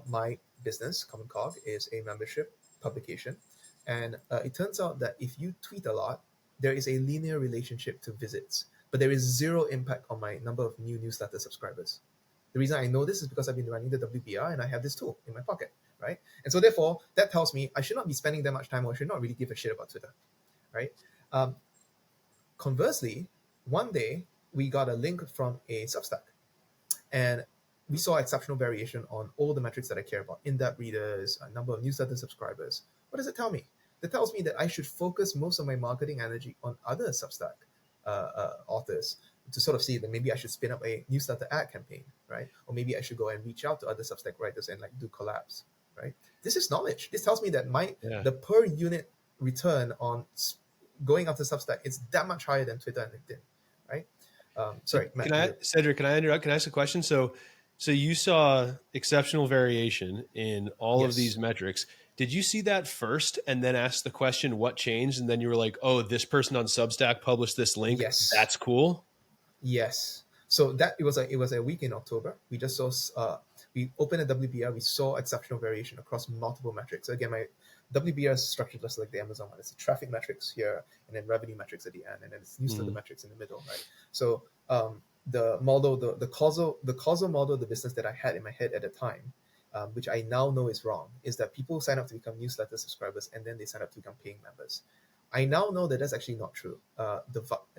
Speaker 3: my business, Common Cog, is a membership publication, and it turns out that if you tweet a lot, there is a linear relationship to visits, but there is zero impact on my number of new newsletter subscribers. The reason I know this is because I've been running the WBR and I have this tool in my pocket, right? And so therefore, that tells me I should not be spending that much time, or I should not really give a shit about Twitter, right? Conversely, one day we got a link from a Substack, and we saw exceptional variation on all the metrics that I care about: in-depth readers, a number of newsletter subscribers. What does it tell me? That tells me that I should focus most of my marketing energy on other Substack authors, to sort of see that maybe I should spin up a newsletter ad campaign, right? Or maybe I should go and reach out to other Substack writers and like do collabs, right? This is knowledge. This tells me that the per unit return on going after Substack is that much higher than Twitter and LinkedIn, right? Sorry, Matt,
Speaker 1: Cedric, can I interrupt? Can I ask a question? So you saw exceptional variation in all of these metrics. Did you see that first and then ask the question, what changed? And then you were like, oh, this person on Substack published this link.
Speaker 3: Yes.
Speaker 1: That's cool.
Speaker 3: Yes. So that it was a week in October. We just saw we opened a WBR. We saw exceptional variation across multiple metrics. Again, my WBR is structured just like the Amazon one. It's the traffic metrics here, and then revenue metrics at the end, and then it's newsletter metrics in the middle, right? So the model, the causal model of the business that I had in my head at the time, which I now know is wrong, is that people sign up to become newsletter subscribers and then they sign up to become paying members. I now know that that's actually not true.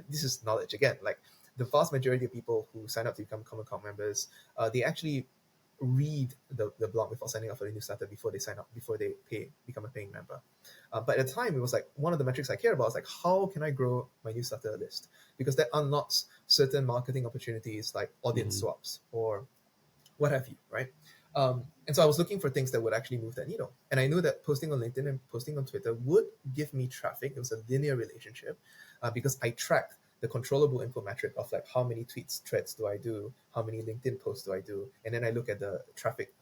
Speaker 3: This is knowledge again. Like the vast majority of people who sign up to become Common Cog members, they actually read the blog before signing up for the newsletter, before they sign up, before they become a paying member. But at the time, it was like one of the metrics I care about is like, how can I grow my newsletter list? Because that unlocks certain marketing opportunities like audience swaps or what have you, right? And so I was looking for things that would actually move that needle. And I knew that posting on LinkedIn and posting on Twitter would give me traffic. It was a linear relationship because I tracked the controllable info metric of like how many tweets, threads do I do, how many LinkedIn posts do I do, and then I look at the traffic,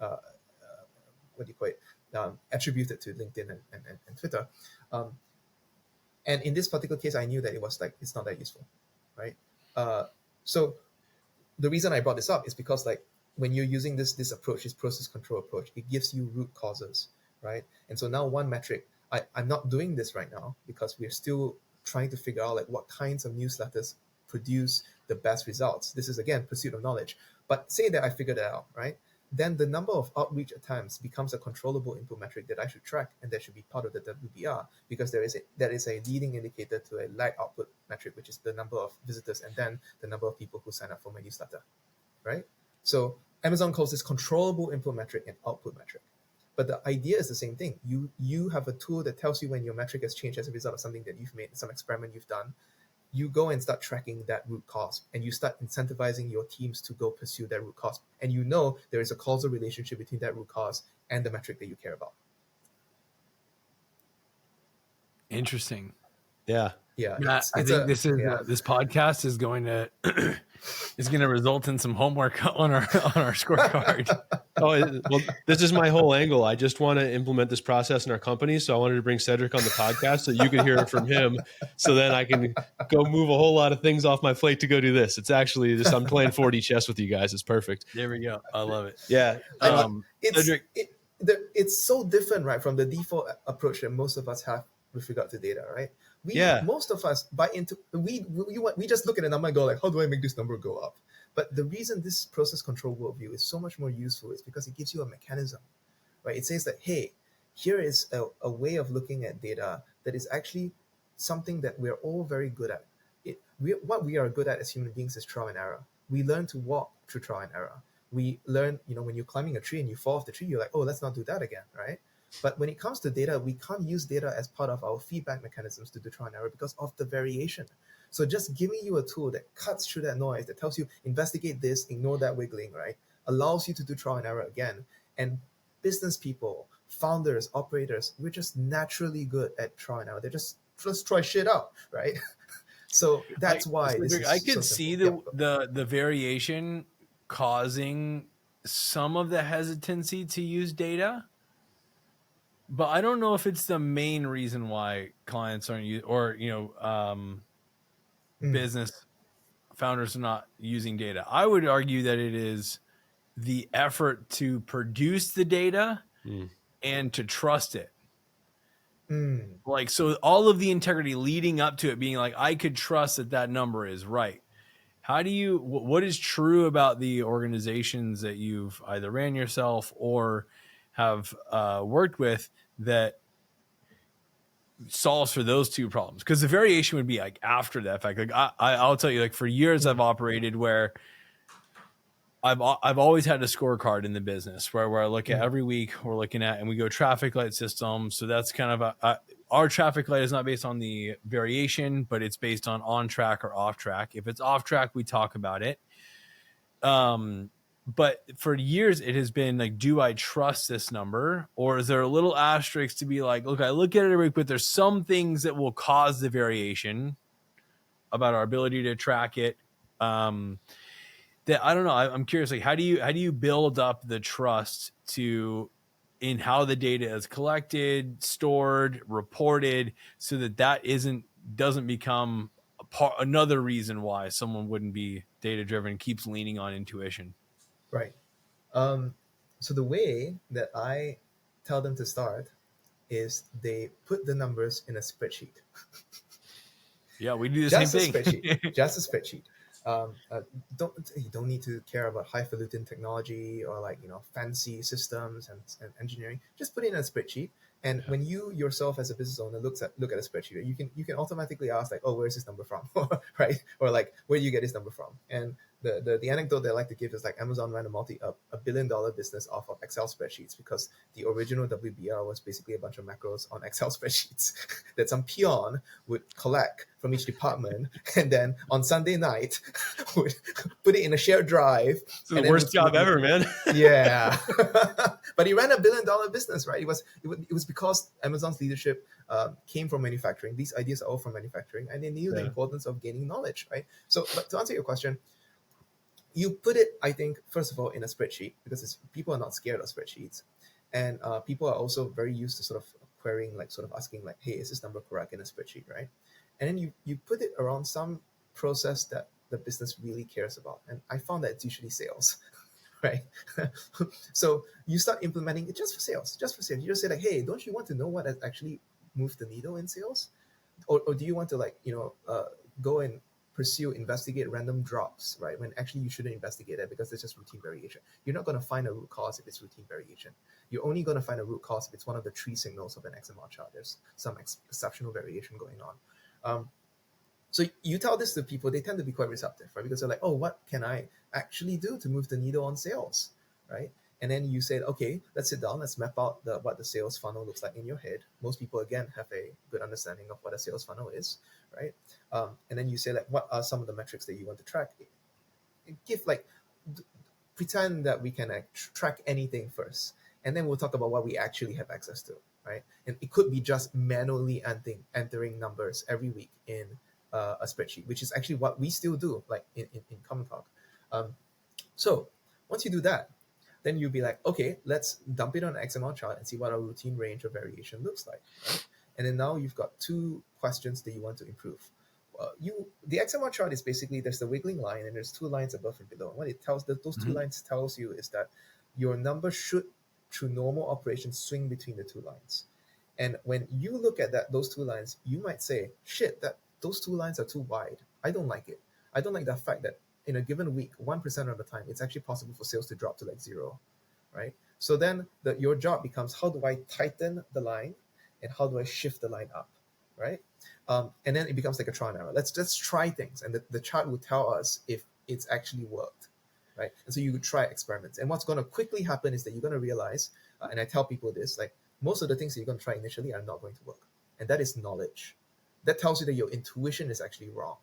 Speaker 3: attributed to LinkedIn and Twitter. And in this particular case, I knew that it was like, it's not that useful, right? So the reason I brought this up is because like when you're using this approach, this process control approach, it gives you root causes, right? And so now one metric, I'm not doing this right now because we're still trying to figure out like what kinds of newsletters produce the best results. This is again pursuit of knowledge. But say that I figured that out, right? Then the number of outreach attempts becomes a controllable input metric that I should track, and that should be part of the WBR, because that is a leading indicator to a lag output metric, which is the number of visitors and then the number of people who sign up for my newsletter, right? So Amazon calls this controllable input metric and output metric. But the idea is the same thing. You have a tool that tells you when your metric has changed as a result of something that you've made, some experiment you've done. You go and start tracking that root cause, and you start incentivizing your teams to go pursue that root cause. And you know there is a causal relationship between that root cause and the metric that you care about.
Speaker 2: Interesting.
Speaker 1: Yeah.
Speaker 3: Yeah.
Speaker 2: Matt, I think this podcast is going to result in some homework on our scorecard.
Speaker 1: Well, this is my whole angle. I just want to implement this process in our company. So I wanted to bring Cedric on the podcast so you could hear it from him. So then I can go move a whole lot of things off my plate to go do this. It's actually just, I'm playing 4D chess with you guys. It's perfect.
Speaker 2: There we go. I love it.
Speaker 1: Yeah.
Speaker 2: Cedric,
Speaker 3: it's so different, right, from the default approach that most of us have with regard to data, right? Most of us buy into, we just look at a number and go like, how do I make this number go up? But the reason this process control worldview is so much more useful is because it gives you a mechanism, right? It says that, hey, here is a way of looking at data that is actually something that we're all very good at. What we are good at as human beings is trial and error. We learn to walk through trial and error. We learn, when you're climbing a tree and you fall off the tree, you're like, oh, let's not do that again, right? But when it comes to data, we can't use data as part of our feedback mechanisms to do trial and error because of the variation. So just giving you a tool that cuts through that noise, that tells you investigate this, ignore that wiggling, right, allows you to do trial and error again. And business people founders, operators, we're just naturally good at trying out. They just try shit out, right? So that's why this is
Speaker 2: I
Speaker 3: so
Speaker 2: could
Speaker 3: simple.
Speaker 2: see the variation causing some of the hesitancy to use data, but I don't know if it's the main reason why clients aren't using, or business founders are not using data. I would argue that it is the effort to produce the data and to trust it. Like, so all of the integrity leading up to it being like, I could trust that number is right. How do you, what is true about the organizations that you've either ran yourself or have worked with that solves for those two problems? Because the variation would be like after that fact. Like I'll tell you, like for years I've operated where I've always had a scorecard in the business where I look at every week we're looking at, and we go traffic light system. So that's kind of our traffic light is not based on the variation, but it's based on track or off track. If it's off track, we talk about it. But for years it has been like, do I trust this number, or is there a little asterisk to be like, look, I look at it every week, but there's some things that will cause the variation about our ability to track it. That I don't know. I'm curious, like how do you build up the trust in how the data is collected, stored, reported, so that doesn't become another reason why someone wouldn't be data driven and keeps leaning on intuition.
Speaker 3: Right. So the way that I tell them to start is they put the numbers in a spreadsheet.
Speaker 2: Yeah, we do the
Speaker 3: Just
Speaker 2: same
Speaker 3: a
Speaker 2: thing.
Speaker 3: spreadsheet. Just a spreadsheet. You don't need to care about highfalutin technology or like fancy systems and engineering. Just put it in a spreadsheet. And when you yourself as a business owner look at a spreadsheet, you can automatically ask like, oh, where's this number from, right? Or like, where do you get this number from? And the anecdote that I like to give is like Amazon ran a $1 billion business off of Excel spreadsheets, because the original WBR was basically a bunch of macros on Excel spreadsheets that some peon would collect from each department, and then on Sunday night would put it in a shared drive.
Speaker 1: It's the worst job ever, man.
Speaker 3: Yeah. But he ran a $1 billion business, right? It was because Amazon's leadership came from manufacturing. These ideas are all from manufacturing, and they knew the importance of gaining knowledge, right? So, but to answer your question, you put it, I think, first of all, in a spreadsheet, because people are not scared of spreadsheets. And people are also very used to sort of querying, like sort of asking like, hey, is this number correct in a spreadsheet, right? And then you put it around some process that the business really cares about. And I found that it's usually sales, right? So you start implementing it just for sales. You just say like, hey, don't you want to know what has actually moved the needle in sales? Or do you want to like, go and investigate random drops, right? When actually you shouldn't investigate it, because it's just routine variation. You're not going to find a root cause if it's routine variation. You're only going to find a root cause if it's one of the 3 signals of an XMR chart. There's some exceptional variation going on. So you tell this to people, they tend to be quite receptive, right? Because they're like, oh, what can I actually do to move the needle on sales, right? And then you say, okay, let's sit down, let's map out what the sales funnel looks like in your head. Most people, again, have a good understanding of what a sales funnel is, right? And then you say, like, what are some of the metrics that you want to track? Pretend that we can track anything first, and then we'll talk about what we actually have access to, right? And it could be just manually entering numbers every week in a spreadsheet, which is actually what we still do, like in Common Talk. So once you do that, then you'll be like, okay, let's dump it on an XML chart and see what our routine range of variation looks like, right? And then now you've got 2 questions that you want to improve. The XML chart is basically, there's the wiggling line and there's 2 lines above and below. And what it tells, those 2 lines tells you is that your number should, through normal operations, swing between the 2 lines. And when you look at those 2 lines, you might say, shit, those 2 lines are too wide. I don't like it. I don't like the fact that in a given week, 1% of the time, it's actually possible for sales to drop to like 0, right? So then your job becomes, how do I tighten the line and how do I shift the line up, right? And then it becomes like a trial and error. Let's try things, and the chart will tell us if it's actually worked, right? And so you could try experiments. And what's going to quickly happen is that you're going to realize, and I tell people this, like most of the things that you're going to try initially are not going to work. And that is knowledge. That tells you that your intuition is actually wrong.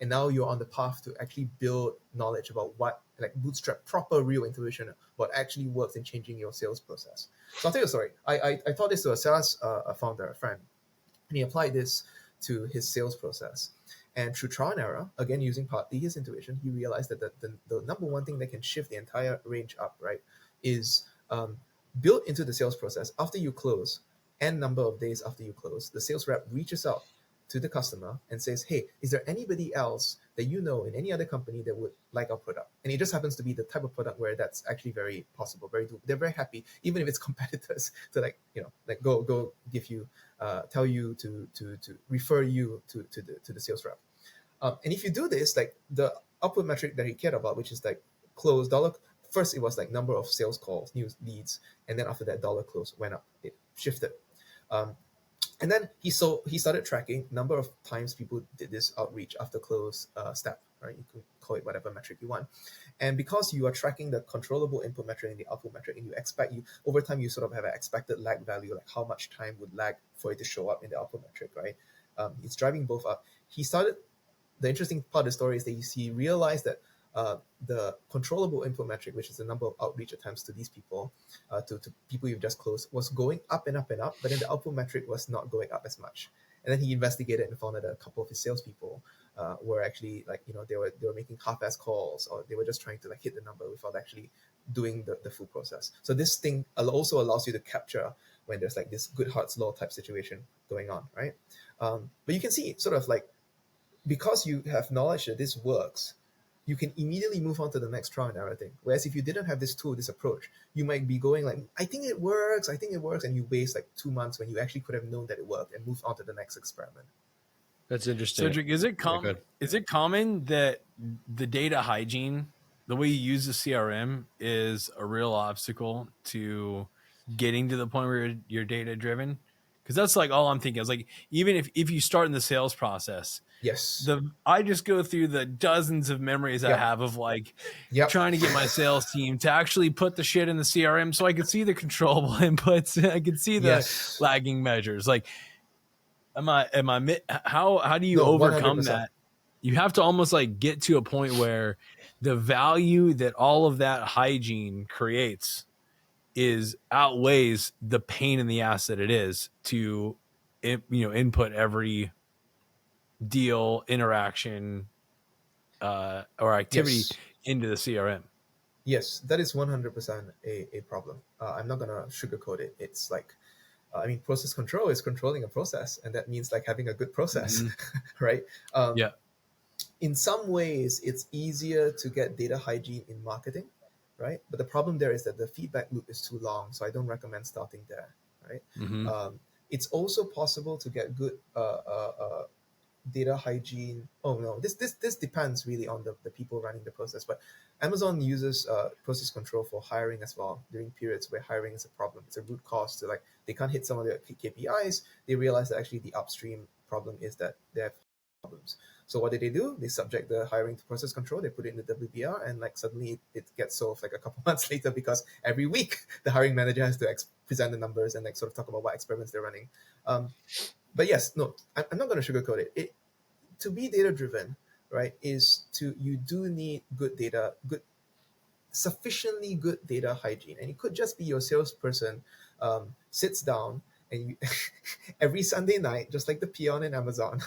Speaker 3: And now you're on the path to actually build knowledge about what, like bootstrap proper real intuition, what actually works in changing your sales process. So I'll tell you a story. I taught this to a SaaS founder, a friend, and he applied this to his sales process. And through trial and error, again, using partly his intuition, he realized that the number one thing that can shift the entire range up, right, is built into the sales process. After you close, n number of days after you close, the sales rep reaches out to the customer and says, hey, is there anybody else that you know in any other company that would like our product? And it just happens to be the type of product where that's actually very possible, very doable. They're very happy, even if it's competitors, to go give you, tell you to refer you to the sales rep. And if you do this, like the output metric that he cared about, which is like close dollar. First, it was like number of sales calls, new leads, and then after that, dollar close went up. It shifted. And then he started tracking number of times people did this outreach after close step, right? You could call it whatever metric you want. And because you are tracking the controllable input metric and the output metric, and over time you sort of have an expected lag value, like how much time would lag for it to show up in the output metric, right? It's driving both up. The interesting part of the story is that he realized that the controllable input metric, which is the number of outreach attempts to these people, to people you've just closed, was going up and up and up, but then the output metric was not going up as much. And then he investigated and found that a couple of his salespeople were actually they were making half-ass calls, or they were just trying to hit the number without actually doing the full process. So this thing also allows you to capture when there's this Goodhart's law type situation going on, right? But you can see sort of because you have knowledge that this works, you can immediately move on to the next trial and error thing. Whereas if you didn't have this tool, this approach, you might be going I think it works, and you waste 2 months when you actually could have known that it worked and moved on to the next experiment.
Speaker 1: That's interesting.
Speaker 2: Cedric, is it common that the data hygiene, the way you use the CRM, is a real obstacle to getting to the point where you're data driven? Because that's all I'm thinking is even if you start in the sales process,
Speaker 3: yes,
Speaker 2: I just go through the dozens of memories I have of trying to get my sales team to actually put the shit in the CRM so I could see the controllable inputs, I could see the lagging measures. How do you overcome
Speaker 3: 100%.
Speaker 2: that? You have to almost get to a point where the value that all of that hygiene creates outweighs the pain in the ass that it is to input every deal, interaction, or activity into the CRM.
Speaker 3: Yes, that is 100% a problem. I'm not gonna sugarcoat it. It's process control is controlling a process, and that means having a good process, right? In some ways, it's easier to get data hygiene in marketing, right? But the problem there is that the feedback loop is too long, so I don't recommend starting there, right? It's also possible to get good data hygiene. Oh no, this depends really on the people running the process. But Amazon uses process control for hiring as well during periods where hiring is a problem. It's a root cause to they can't hit some of their KPIs. They realize that actually the upstream problem is that they have problems. So what do? They subject the hiring to process control. They put it in the WBR, and suddenly it gets solved a couple months later, because every week the hiring manager has to present the numbers and sort of talk about what experiments they're running. But yes, no, I'm not going to sugarcoat it. To be data driven, right, you do need good data, sufficiently good data hygiene. And it could just be your salesperson sits down and every Sunday night, just like the peon in Amazon,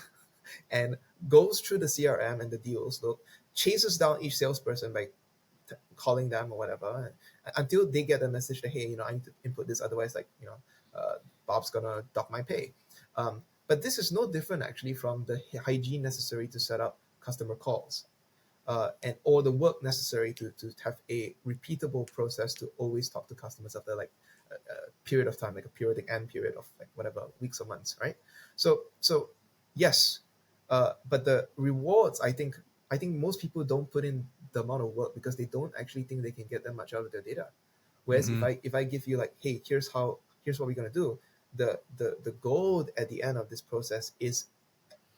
Speaker 3: and goes through the CRM and the deals, chases down each salesperson by calling them or whatever, until they get a message that, hey, I need to input this, otherwise Bob's gonna dock my pay. But this is no different actually from the hygiene necessary to set up customer calls, or the work necessary to have a repeatable process to always talk to customers after a period of time, a periodic end period of whatever, weeks or months, right? So yes, but the rewards, I think most people don't put in the amount of work because they don't actually think they can get that much out of their data. Whereas if I give you hey, here's what we're gonna do, the goal at the end of this process is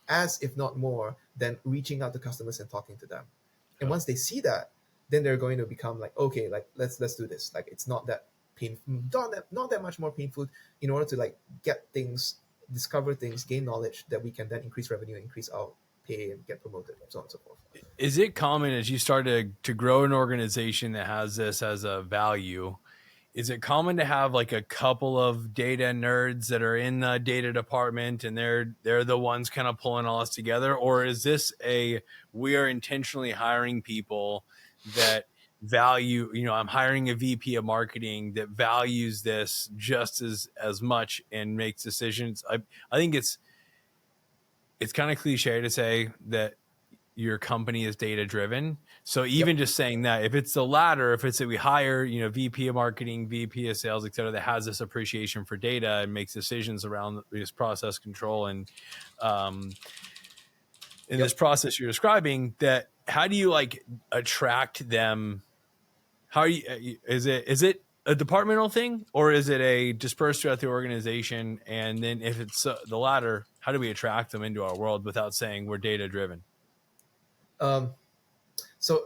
Speaker 3: as if not more than reaching out to customers and talking to them. And once they see that, then they're going to become okay, let's do this. It's not that painful, not that much more painful, in order to get things, discover things, gain knowledge that we can then increase revenue, increase our pay and get promoted, so on and so forth.
Speaker 2: Is it common as you start to grow an organization that has this as a value? Is it common to have like a couple of data nerds that are in the data department and they're the ones kind of pulling all this together? Or is this we are intentionally hiring people that value, I'm hiring a VP of marketing that values this just as much and makes decisions? I think it's kind of cliche to say that your company is data driven. So even just saying that, if it's the latter, if it's that we hire, VP of marketing, VP of sales, et cetera, that has this appreciation for data and makes decisions around this process control and in this process you're describing, that how do you like attract them? How are you, is it a departmental thing or is it a dispersed throughout the organization? And then if it's the latter, how do we attract them into our world without saying we're data driven?
Speaker 3: So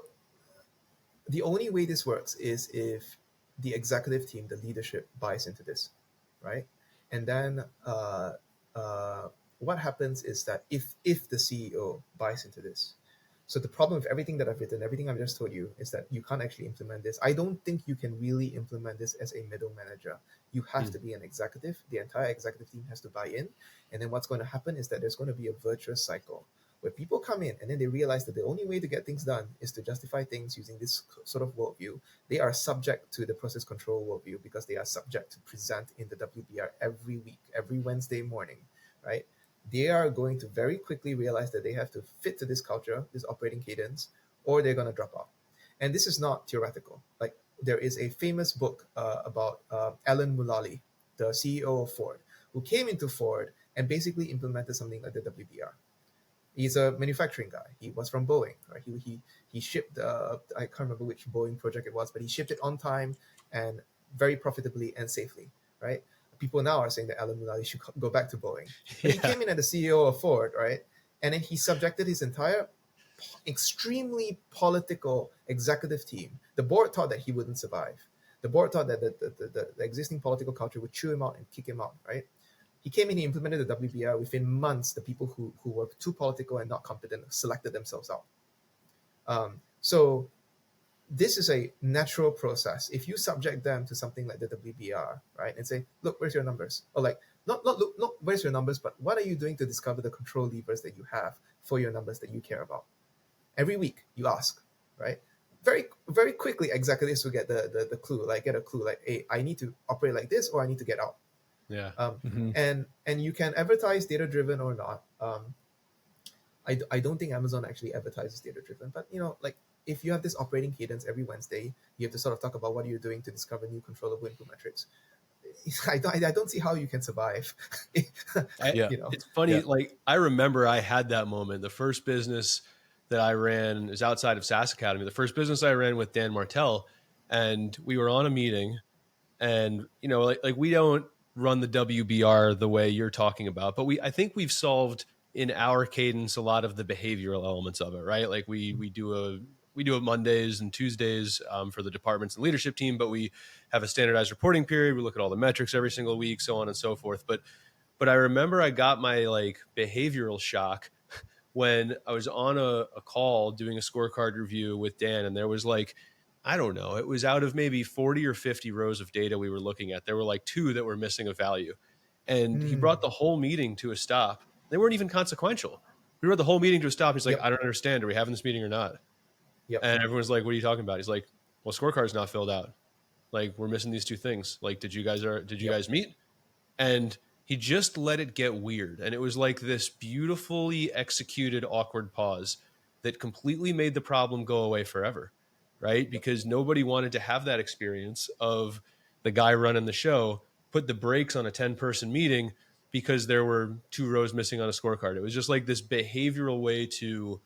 Speaker 3: the only way this works is if the executive team, the leadership, buys into this, right? And then what happens is that if the CEO buys into this, so the problem with everything that I've written, everything I've just told you, is that you can't actually implement this. I don't think you can really implement this as a middle manager. You have to be an executive. The entire executive team has to buy in. And then what's going to happen is that there's going to be a virtuous cycle where people come in and then they realize that the only way to get things done is to justify things using this sort of worldview. They are subject to the process control worldview because they are subject to present in the WBR every week, every Wednesday morning, right? They are going to very quickly realize that they have to fit to this culture, this operating cadence, or they're going to drop out. And this is not theoretical. Like, there is a famous book about Alan Mulally, the CEO of Ford, who came into Ford and basically implemented something like the WBR. He's a manufacturing guy. He was from Boeing, right? He shipped, I can't remember which Boeing project it was, but he shipped it on time and very profitably and safely, right? People now are saying that Alan Mulally should go back to Boeing. But he came in as the CEO of Ford, right? And then he subjected his entire extremely political executive team. The board thought that he wouldn't survive. The board thought that the existing political culture would chew him out and kick him out, right? He came in, he implemented the WBR. Within months, the people who were too political and not competent selected themselves out. So this is a natural process. If you subject them to something like the WBR, right, and say, look, where's your numbers? Or like, not where's your numbers, but what are you doing to discover the control levers that you have for your numbers that you care about? Every week you ask, right? Very, very quickly, executives will get the clue, get a clue, like, hey, I need to operate like this or I need to get out.
Speaker 1: Yeah.
Speaker 3: And you can advertise data driven or not. I don't think Amazon actually advertises data driven, but if you have this operating cadence every Wednesday, you have to sort of talk about what you're doing to discover new controllable input metrics. I don't see how you can survive.
Speaker 1: It's funny. Like, I remember I had that moment. The first business that I ran is outside of SaaS Academy. The first business I ran with Dan Martell, and we were on a meeting, and like we don't run the WBR the way you're talking about, but I think we've solved in our cadence a lot of the behavioral elements of it, right? Like we do it Mondays and Tuesdays for the departments and leadership team, but we have a standardized reporting period. We look at all the metrics every single week, so on and so forth. But I remember I got my behavioral shock when I was on a call doing a scorecard review with Dan, and there was I don't know, it was out of maybe 40 or 50 rows of data we were looking at, there were 2 that were missing a value. And he brought the whole meeting to a stop. They weren't even consequential. We brought the whole meeting to a stop. He's like, I don't understand. Are we having this meeting or not?
Speaker 3: Yep.
Speaker 1: And everyone's like, what are you talking about? He's like, well, scorecard's not filled out. We're missing these 2 things. Did you guys meet? And he just let it get weird. And it was this beautifully executed awkward pause that completely made the problem go away forever. Right? Because nobody wanted to have that experience of the guy running the show put the brakes on a 10-person meeting because there were 2 rows missing on a scorecard. It was just this behavioral way to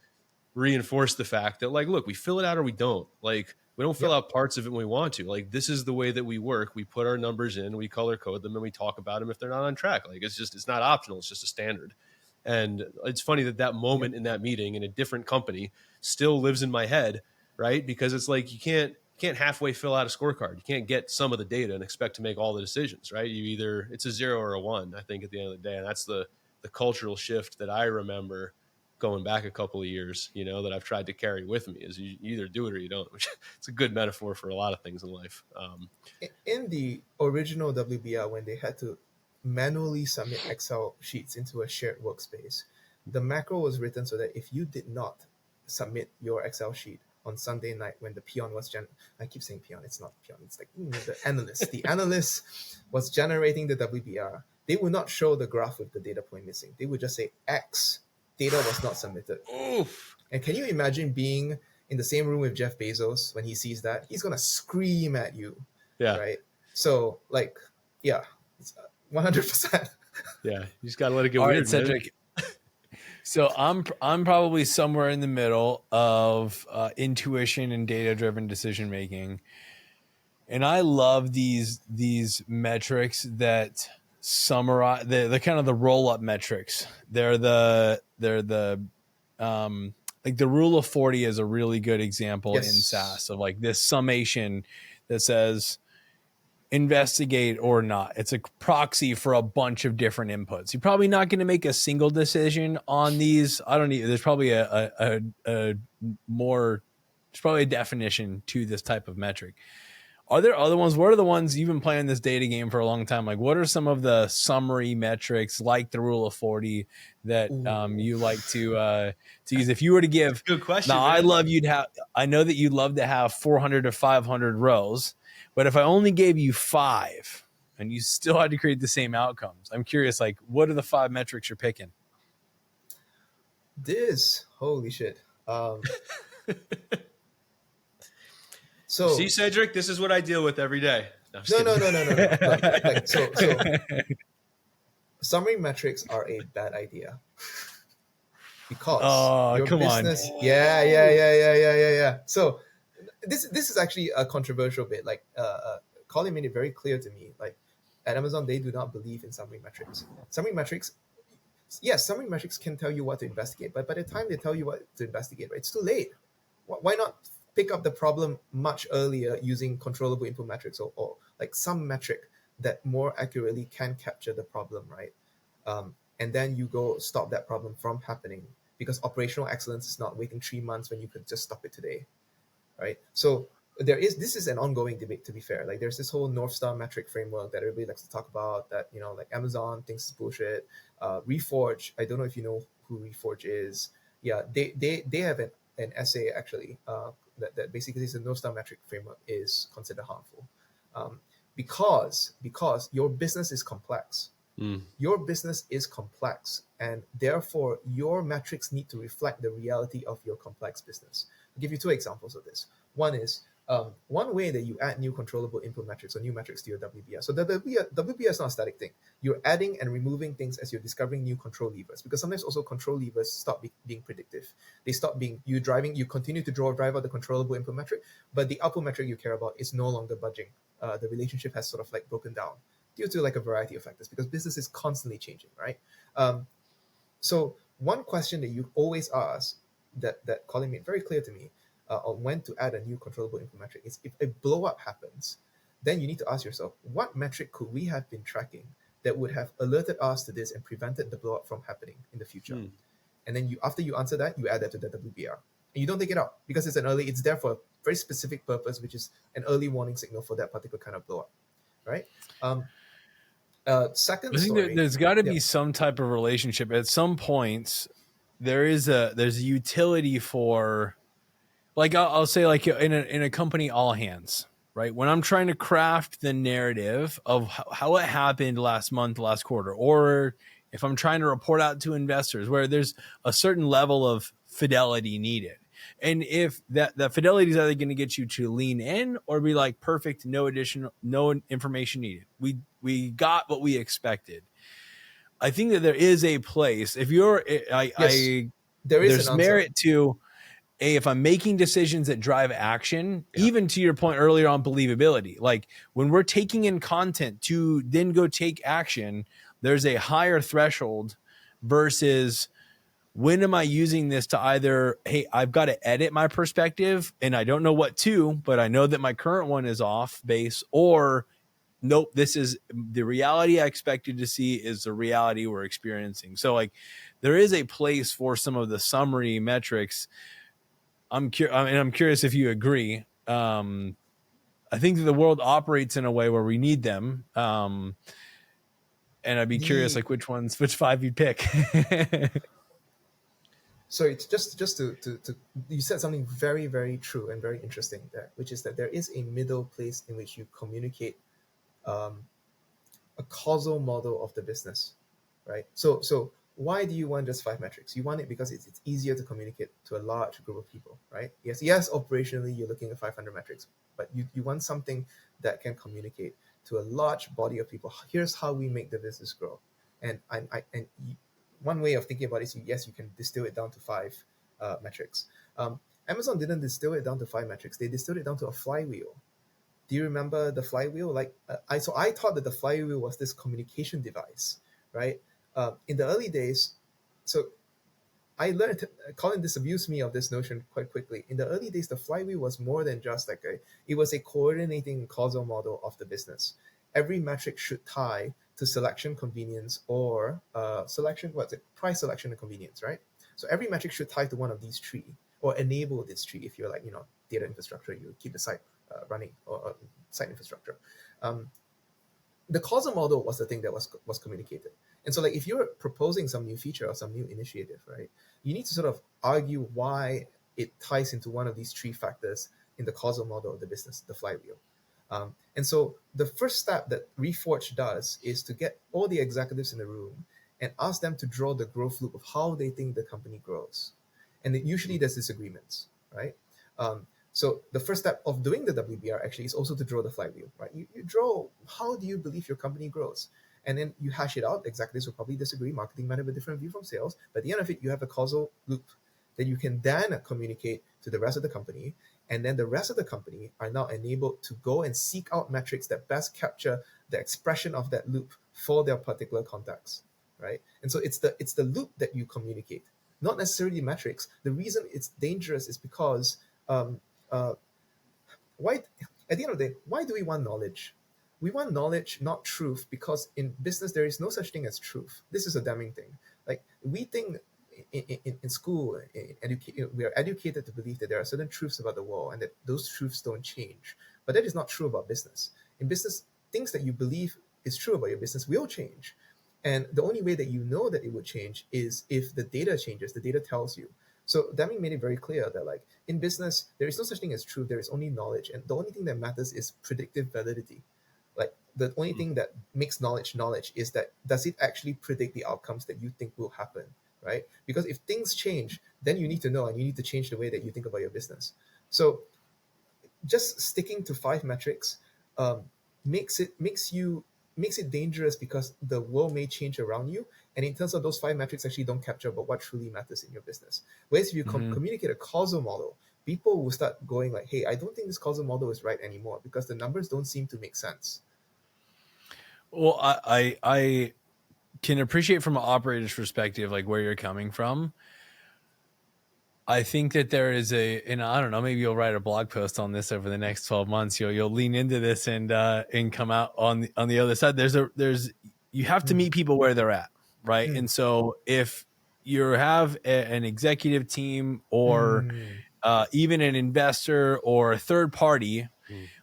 Speaker 1: reinforce the fact that look, we fill it out or we don't. We don't fill out parts of it when we want to. This is the way that we work. We put our numbers in, we color code them, and we talk about them if they're not on track. It's not optional. It's just a standard. And it's funny that moment in that meeting in a different company still lives in my head, right? Because it's you can't halfway fill out a scorecard. You can't get some of the data and expect to make all the decisions, right? It's a 0 or a 1, I think, at the end of the day. And that's the cultural shift that I remember going back a couple of years, that I've tried to carry with me is you either do it or you don't, which it's a good metaphor for a lot of things in life.
Speaker 3: In the original WBR, when they had to manually submit Excel sheets into a shared workspace, the macro was written so that if you did not submit your Excel sheet on Sunday night when the peon was I keep saying peon, it's not peon, it's like the analyst. The analyst was generating the WBR. They would not show the graph with the data point missing. They would just say X data was not submitted.
Speaker 1: Oof.
Speaker 3: And can you imagine being in the same room with Jeff Bezos when he sees that? He's gonna scream at you.
Speaker 1: Yeah.
Speaker 3: Right. So like, yeah, 100%.
Speaker 1: Yeah. You just gotta let it get
Speaker 2: All
Speaker 1: weird,
Speaker 2: right, Cedric. So I'm probably somewhere in the middle of intuition and data-driven decision making, and I love these metrics that summarize the kind of the roll-up metrics. They're the like the rule of 40 is a really good example in SaaS of like this summation that says investigate or not. It's a proxy for a bunch of different inputs. You're probably not going to make a single decision on these. I don't need, there's probably there's probably a definition to this type of metric. Are there other ones? What are the ones you've been playing this data game for a long time? Like what are some of the summary metrics like the rule of 40 that you like to use? If you were to give,
Speaker 1: good question.
Speaker 2: Now man. I know that you'd love to have 400 to 500 rows, but if I only gave you 5 and you still had to create the same outcomes, I'm curious, like what are the 5 metrics you're picking?
Speaker 3: Holy shit.
Speaker 1: So see, Cedric, this is what I deal with every day.
Speaker 3: No. So summary metrics are a bad idea because your business. On. Yeah. So this is actually a controversial bit. Like Colin made it very clear to me. Like at Amazon, they do not believe in summary metrics. Summary metrics can tell you what to investigate, but by the time they tell you what to investigate, right, it's too late. Why not pick up the problem much earlier using controllable input metrics or like some metric that more accurately can capture the problem, right? And then you go stop that problem from happening, because operational excellence is not waiting 3 months when you could just stop it today, right? So this is an ongoing debate, to be fair. Like there's this whole North Star metric framework that everybody likes to talk about that, like Amazon thinks is bullshit. Reforge, I don't know if you know who Reforge is. Yeah, they have an essay actually that basically says the North Star metric framework is considered harmful because your business is complex. Your business is complex, and therefore your metrics need to reflect the reality of your complex business. I'll give you 2 examples of this. One is one way that you add new controllable input metrics or new metrics to your WBR. So the WBR is not a static thing. You're adding and removing things as you're discovering new control levers, because sometimes also control levers stop being predictive. They stop being you continue to drive out the controllable input metric, but the output metric you care about is no longer budging. The relationship has sort of like broken down due to like a variety of factors, because business is constantly changing, right? So one question that you always ask that Colin made very clear to me on when to add a new controllable input metric is, if a blow up happens, then you need to ask yourself, what metric could we have been tracking that would have alerted us to this and prevented the blow up from happening in the future? And then after you answer that, you add that to the WBR. And you don't take it out because it's there for a very specific purpose, which is an early warning signal for that particular kind of blow up, right? Second, I think
Speaker 2: there's got to be some type of relationship. At some points, there's a utility for, like I'll say, like in a company all hands, right? When I'm trying to craft the narrative of how it happened last month, last quarter, or if I'm trying to report out to investors, where there's a certain level of fidelity needed. And if that fidelity is either going to get you to lean in or be like, perfect, no information needed. We got what we expected. I think that there is a place. If you're, there's merit to, if I'm making decisions that drive action, even to your point earlier on believability, like when we're taking in content to then go take action, there's a higher threshold versus, when am I using this to either, hey, I've got to edit my perspective and I don't know what to, but I know that my current one is off base, or nope, this is the reality I expected to see is the reality we're experiencing. So like there is a place for some of the summary metrics. I'm curious if you agree. I think that the world operates in a way where we need them. And I'd be curious, like which 5 you'd pick.
Speaker 3: So it's just to you said something very, very true and very interesting there, which is that there is a middle place in which you communicate a causal model of the business, right? So why do you want just 5 metrics? You want it because it's easier to communicate to a large group of people, right? Yes, operationally you're looking at 500 metrics, but you want something that can communicate to a large body of people. Here's how we make the business grow, and one way of thinking about it is, yes, you can distill it down to 5 metrics. Amazon didn't distill it down to 5 metrics. They distilled it down to a flywheel. Do you remember the flywheel? I thought that the flywheel was this communication device, right? In the early days, so I learned, Colin disabused me of this notion quite quickly. In the early days, the flywheel was more than just it was a coordinating causal model of the business. Every metric should tie to selection, convenience, or price, selection, and convenience, right? So every metric should tie to one of these three, or enable this tree. If you're data infrastructure, you keep the site running, or site infrastructure. The causal model was the thing that was communicated. And so if you're proposing some new feature or some new initiative, right, you need to sort of argue why it ties into one of these 3 factors in the causal model of the business, the flywheel. And so the first step that Reforge does is to get all the executives in the room and ask them to draw the growth loop of how they think the company grows. And usually there's disagreements, right? So the first step of doing the WBR actually is also to draw the flywheel, right? You draw, how do you believe your company grows? And then you hash it out. Executives will probably disagree. Marketing might have a different view from sales. But at the end of it, you have a causal loop that you can then communicate to the rest of the company. And then the rest of the company are now enabled to go and seek out metrics that best capture the expression of that loop for their particular context, right? And so it's the loop that you communicate, not necessarily metrics. The reason it's dangerous is because why, at the end of the day, why do we want knowledge? We want knowledge, not truth, because in business there is no such thing as truth. This is a Deming thing. We think in school, we are educated to believe that there are certain truths about the world and that those truths don't change. But that is not true about business. In business, things that you believe is true about your business will change. And the only way that you know that it would change is if the data changes, the data tells you. So Deming made it very clear that in business, there is no such thing as truth. There is only knowledge. And the only thing that matters is predictive validity. The only thing that makes knowledge is that does it actually predict the outcomes that you think will happen, right? Because if things change, then you need to know and you need to change the way that you think about your business. So just sticking to 5 metrics makes it dangerous because the world may change around you. And in terms of those 5 metrics actually don't capture about what truly matters in your business. Whereas if you communicate a causal model, people will start going hey, I don't think this causal model is right anymore because the numbers don't seem to make sense.
Speaker 2: Well, I can appreciate from an operator's perspective, where you're coming from. I think that there is and I don't know, maybe you'll write a blog post on this over the next 12 months. You'll lean into this and come out on the other side. You have to meet people where they're at, right? And so if you have an executive team or even an investor or a third party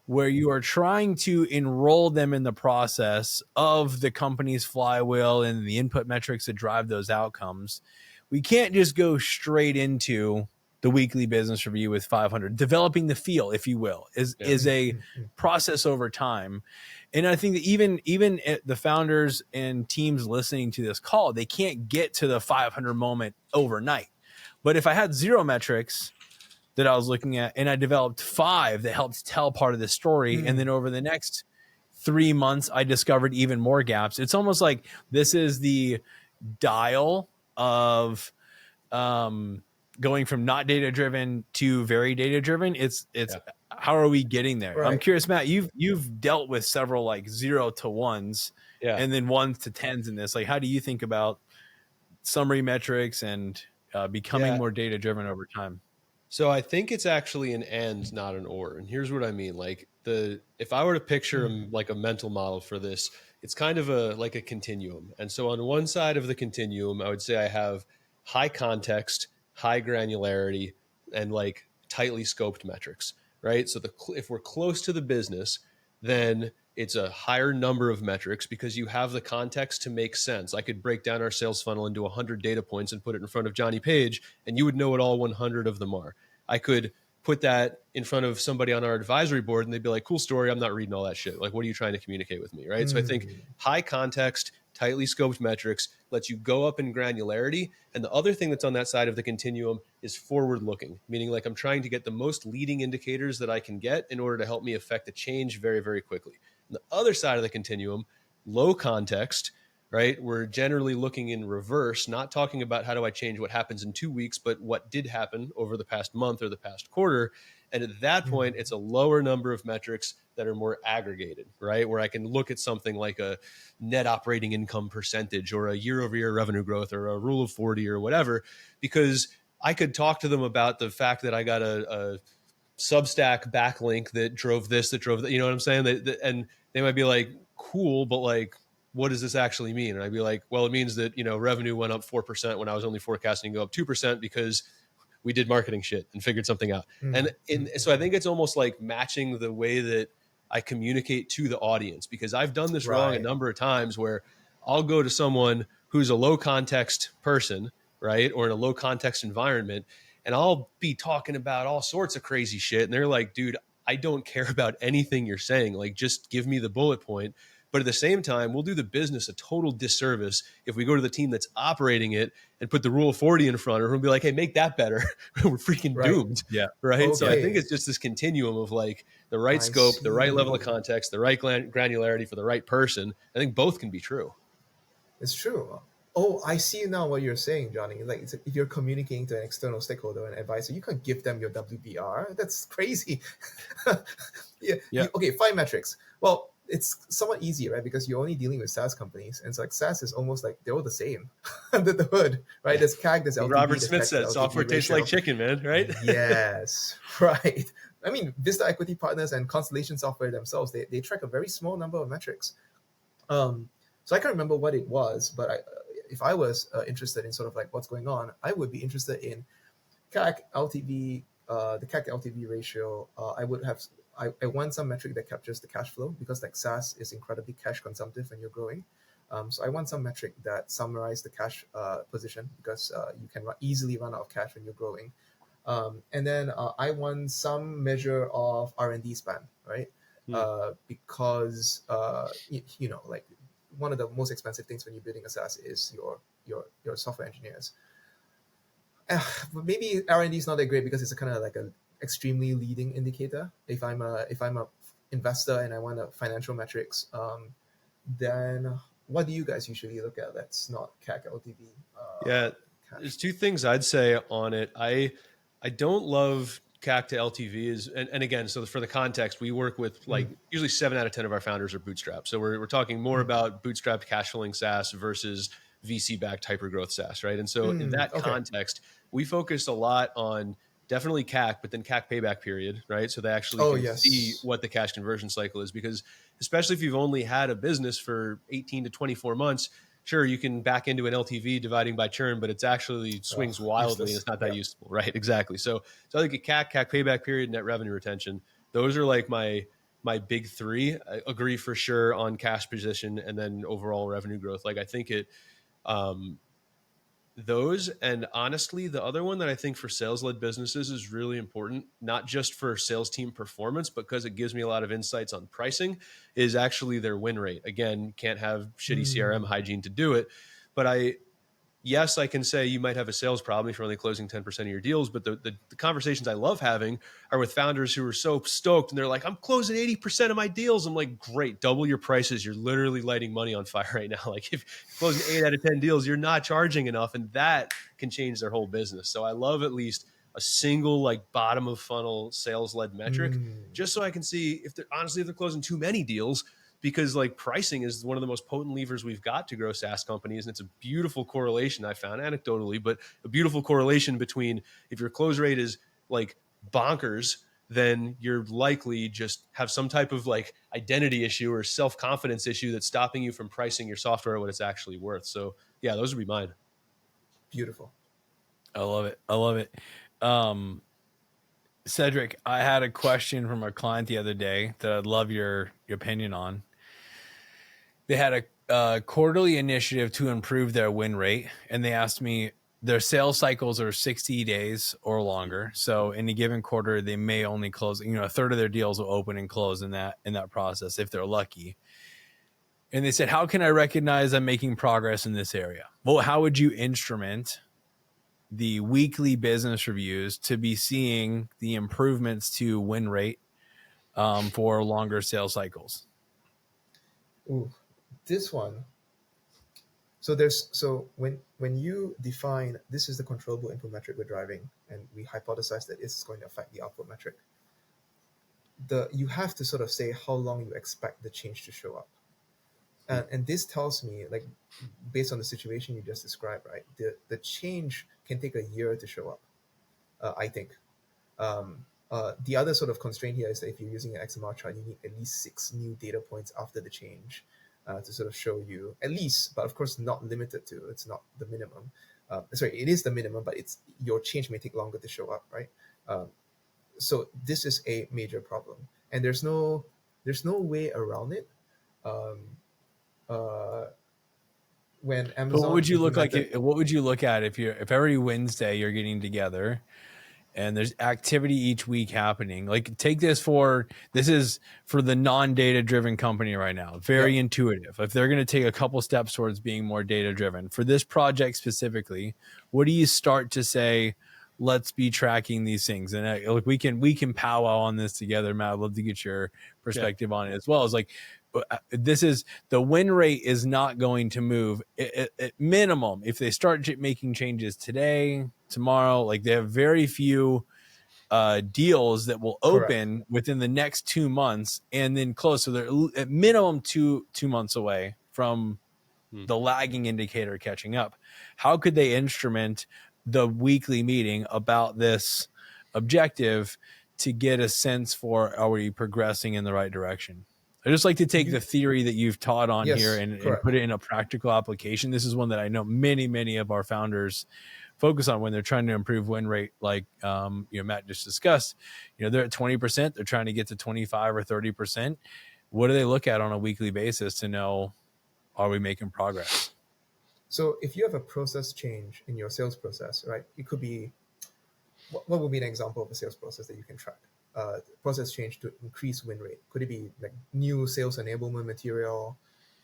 Speaker 2: where you are trying to enroll them in the process of the company's flywheel and the input metrics that drive those outcomes, we can't just go straight into the weekly business review with 500. Developing the feel, if you will, is a process over time. And I think that even the founders and teams listening to this call, they can't get to the 500 moment overnight. But if I had 0 metrics that I was looking at and I developed 5 that helped tell part of the story, and then over the next 3 months, I discovered even more gaps. It's almost like this is the dial of going from not data driven to very data driven. It's how are we getting there? Right. I'm curious, Matt, you've dealt with several 0 to 1s and then 1s to 10s in this. How do you think about summary metrics and becoming more data driven over time?
Speaker 1: So I think it's actually an and, not an or. And here's what I mean. If I were to picture a mental model for this, it's kind of like a continuum. And so on one side of the continuum, I would say I have high context, high granularity, and like tightly scoped metrics, right? So if we're close to the business, then it's a higher number of metrics because you have the context to make sense. I could break down our sales funnel into 100 data points and put it in front of Johnny Page, and you would know what all 100 of them are. I could put that in front of somebody on our advisory board and they'd be like, cool story, I'm not reading all that shit. Like, what are you trying to communicate with me, right? So I think high context, tightly scoped metrics lets you go up in granularity. And the other thing that's on that side of the continuum is forward looking, meaning like I'm trying to get the most leading indicators that I can get in order to help me affect a change very, very quickly. On the other side of the continuum, low context, right? We're generally looking in reverse, not talking about how do I change what happens in 2 weeks, but what did happen over the past month or the past quarter. And at that point, it's a lower number of metrics that are more aggregated, right? Where I can look at something like a net operating income percentage or a year over year revenue growth or a rule of 40 or whatever, because I could talk to them about the fact that I got a Substack backlink that drove this, that drove that, you know what I'm saying? And they might be like, cool, but like, what does this actually mean? And I'd be like, well, it means that, revenue went up 4% when I was only forecasting to go up 2% because we did marketing shit and figured something out. So I think it's almost like matching the way that I communicate to the audience, because I've done this wrong a number of times where I'll go to someone who's a low context person, right? Or in a low context environment, and I'll be talking about all sorts of crazy shit. And they're like, dude, I don't care about anything you're saying. Like, just give me the bullet point. But at the same time, we'll do the business a total disservice if we go to the team that's operating it and put the rule of 40 in front of her and be like, hey, make that better. We're freaking doomed.
Speaker 2: Yeah.
Speaker 1: Right.
Speaker 3: Okay.
Speaker 1: So I think it's just this continuum of like the right scope, the right level of context, the right granularity for the right person. I think both can be true.
Speaker 3: It's true. Oh, I see now what you're saying, Johnny. Like, if you're communicating to an external stakeholder, an advisor, you can't give them your WBR. That's crazy. Yeah. Okay, 5 metrics. Well, it's somewhat easy, right? Because you're only dealing with SaaS companies, and so like SaaS is almost like they're all the same under the hood, right? There's CAC, there's LTV.
Speaker 1: Robert Smith
Speaker 3: there's
Speaker 1: said,
Speaker 3: LTV
Speaker 1: "Software tastes like chicken, man." Right?
Speaker 3: Yes, right. I mean, Vista Equity Partners and Constellation Software themselves, they track a very small number of metrics. So I can't remember what it was, but if I was interested in sort of like what's going on, I would be interested in CAC LTV, the CAC LTV ratio. I want some metric that captures the cash flow, because like SaaS is incredibly cash consumptive when you're growing. So I want some metric that summarize the cash position, because you can easily run out of cash when you're growing. And then I want some measure of R&D spend, right? Because like one of the most expensive things when you're building a SaaS is your software engineers. But maybe R&D is not that great because it's a kind of like an extremely leading indicator. If I'm a investor and I want financial metrics, then what do you guys usually look at that's not CAC LTV?
Speaker 1: Yeah, there's 2 things I'd say on it. I don't love CAC to LTV and again, so for the context, we work with like usually 7 out of 10 of our founders are bootstrapped. So we're talking more about bootstrapped cash flowing SaaS versus VC backed hypergrowth SaaS, right? And so in that context, we focus a lot on definitely CAC, but then CAC payback period, right? So they actually can see what the cash conversion cycle is, because especially if you've only had a business for 18 to 24 months, sure, you can back into an LTV dividing by churn, but it's actually swings wildly and it's not that useful, right? Exactly. So I think a CAC payback period, net revenue retention, those are like my big 3. I agree for sure on cash position and then overall revenue growth. Like I think those, and honestly, the other one that I think for sales-led businesses is really important, not just for sales team performance, because it gives me a lot of insights on pricing, is actually their win rate. Again, can't have shitty CRM hygiene to do it, but yes, I can say you might have a sales problem if you're only closing 10% of your deals, but the conversations I love having are with founders who are so stoked and they're like, I'm closing 80% of my deals. I'm like, great, double your prices. You're literally lighting money on fire right now. Like if you're closing 8 out of 10 deals, you're not charging enough, and that can change their whole business. So I love at least a single like bottom of funnel sales led metric, just so I can see if they're closing too many deals, because like pricing is one of the most potent levers we've got to grow SaaS companies. And it's a beautiful correlation I found anecdotally, but a beautiful correlation between if your close rate is like bonkers, then you're likely just have some type of like identity issue or self-confidence issue that's stopping you from pricing your software at what it's actually worth. So yeah, those would be mine.
Speaker 3: Beautiful.
Speaker 2: I love it. I love it. Cedric, I had a question from a client the other day that I'd love your opinion on. They had a quarterly initiative to improve their win rate, and they asked me, their sales cycles are 60 days or longer. So in a given quarter, they may only close, a third of their deals will open and close in that process if they're lucky. And they said, how can I recognize I'm making progress in this area? Well, how would you instrument the weekly business reviews to be seeing the improvements to win rate for longer sales cycles?
Speaker 3: Ooh, this one. So when you define this is the controllable input metric we're driving, and we hypothesize that it's going to affect the output metric, you have to sort of say how long you expect the change to show up. And this tells me, like, based on the situation you just described, right, the change can take a year to show up, I think. The other sort of constraint here is that if you're using an XMR chart, you need at least 6 new data points after the change to sort of show you, at least, but of course not limited to, it's not the minimum. Sorry, it is the minimum, but it's your change may take longer to show up, right? So this is a major problem, and there's no way around it. When Amazon,
Speaker 2: But what would you look at if every Wednesday you're getting together and there's activity each week happening? Like, this is for the non-data driven company right now, very intuitive. If they're going to take a couple steps towards being more data driven for this project specifically, what do you start to say, let's be tracking these things? And look, we can powwow on this together, Matt. I'd love to get your perspective on it as well. It's like, this is the win rate is not going to move at minimum. If they start making changes today, tomorrow, like, they have very few deals that will open within the next 2 months and then close. So they're at minimum two months away from the lagging indicator catching up. How could they instrument the weekly meeting about this objective to get a sense for, are we progressing in the right direction? I just like to take the theory that you've taught on here and put it in a practical application. This is one that I know many of our founders focus on when they're trying to improve win rate. Like, Matt just discussed, they're at 20%, they're trying to get to 25 or 30%. What do they look at on a weekly basis to know, are we making progress?
Speaker 3: So if you have a process change in your sales process, right, it could be, what would be an example of a sales process that you can track? Process change to increase win rate. Could it be like new sales enablement material?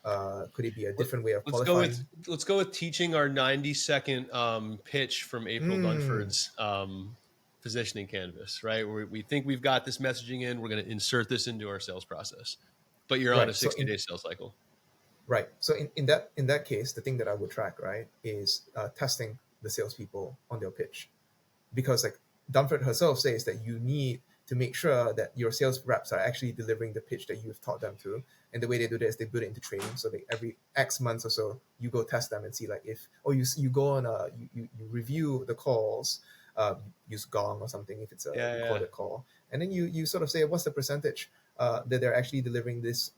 Speaker 3: Could it be a different way of qualifying?
Speaker 1: Let's go with teaching our 90-second pitch from April Dunford's positioning canvas, right? Where we think we've got this messaging in, we're going to insert this into our sales process, but you're on a 60-day sales cycle.
Speaker 3: Right. So in that case, the thing that I would track, right, is testing the salespeople on their pitch, because like Dunford herself says that you need to make sure that your sales reps are actually delivering the pitch that you've taught them to. And the way they do that is they build it into training. So every X months or so, you go test them and see, like, if, you go on you review the calls, use Gong or something if it's a recorded call. And then you sort of say, what's the percentage that they're actually delivering this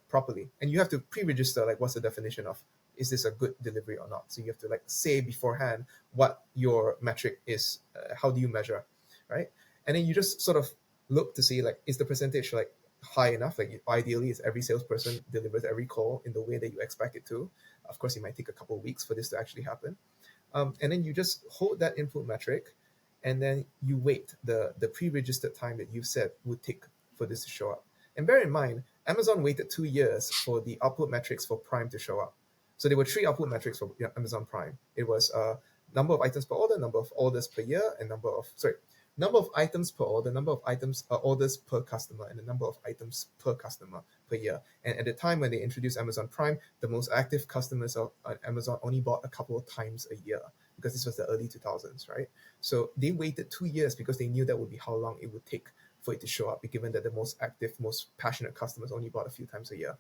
Speaker 3: properly? And you have to pre-register, like, what's the definition of, is this a good delivery or not? So you have to, like, say beforehand what your metric is, how do you measure, right? And then you just sort of look to see, like, is the percentage, like, high enough? Like, ideally, is every salesperson delivers every call in the way that you expect it to? Of course, it might take a couple of weeks for this to actually happen. And then you just hold that input metric, and then you wait the pre-registered time that you've said would take for this to show up. And bear in mind, Amazon waited 2 years for the output metrics for Prime to show up. So there were 3 output metrics for Amazon Prime. It was number of items per order, number of orders per year, and number of items per order, number of items orders per customer, and the number of items per customer per year. And at the time when they introduced Amazon Prime, the most active customers of Amazon only bought a couple of times a year, because this was the early 2000s, right? So they waited 2 years because they knew that would be how long it would take for it to show up, given that the most active, most passionate customers only bought a few times a year.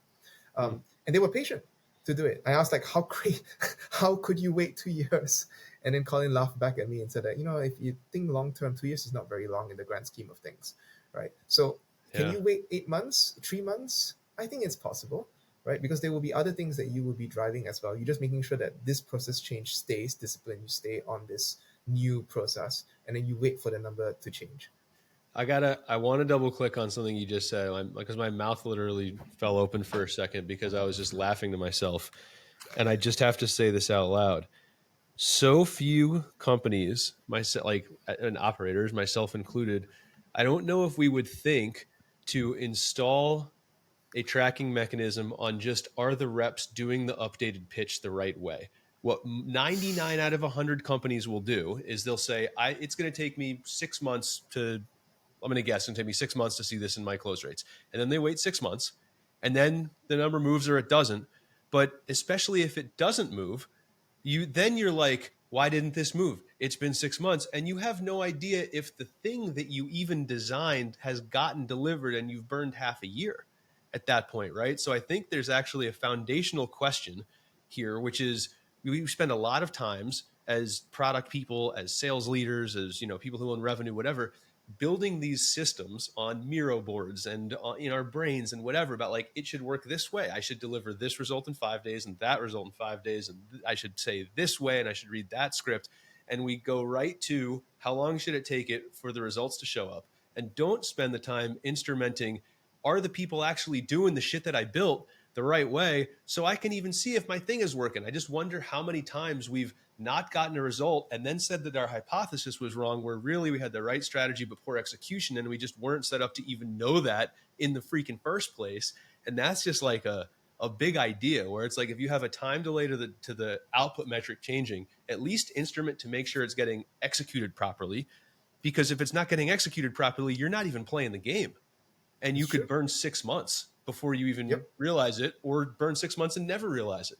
Speaker 3: And they were patient to do it. I asked, like, how could you wait 2 years? And then Colin laughed back at me and said that, if you think long term, 2 years is not very long in the grand scheme of things, right? So can
Speaker 1: Yeah.
Speaker 3: you wait 8 months, 3 months? I think it's possible, right? Because there will be other things that you will be driving as well. You're just making sure that this process change stays disciplined. You stay on this new process, and then you wait for the number to change.
Speaker 1: I want to double click on something you just said, because my mouth literally fell open for a second because I was just laughing to myself. And I just have to say this out loud. So few companies, and operators, myself included, I don't know if we would think to install a tracking mechanism on just are the reps doing the updated pitch the right way. What 99 out of 100 companies will do is they'll say, it's going to take me 6 months to, I'm going to guess, and take me 6 months to see this in my close rates. And then they wait 6 months, and then the number moves or it doesn't. But especially if it doesn't move, you're like, why didn't this move? It's been 6 months, and you have no idea if the thing that you even designed has gotten delivered, and you've burned half a year at that point, right? So I think there's actually a foundational question here, which is we spend a lot of times as product people, as sales leaders, as people who own revenue, whatever, building these systems on Miro boards and in our brains and whatever about like, it should work this way. I should deliver this result in 5 days and that result in 5 days. And I should say this way and I should read that script. And we go right to how long should it take it for the results to show up, and don't spend the time instrumenting, are the people actually doing the shit that I built the right way so I can even see if my thing is working. I just wonder how many times we've not gotten a result and then said that our hypothesis was wrong, where really we had the right strategy but poor execution, and we just weren't set up to even know that in the freaking first place. And that's just like a big idea where it's like, if you have a time delay to the output metric changing, at least instrument to make sure it's getting executed properly. Because if it's not getting executed properly, you're not even playing the game. And you could burn 6 months before you even realize it, or burn 6 months and never realize it.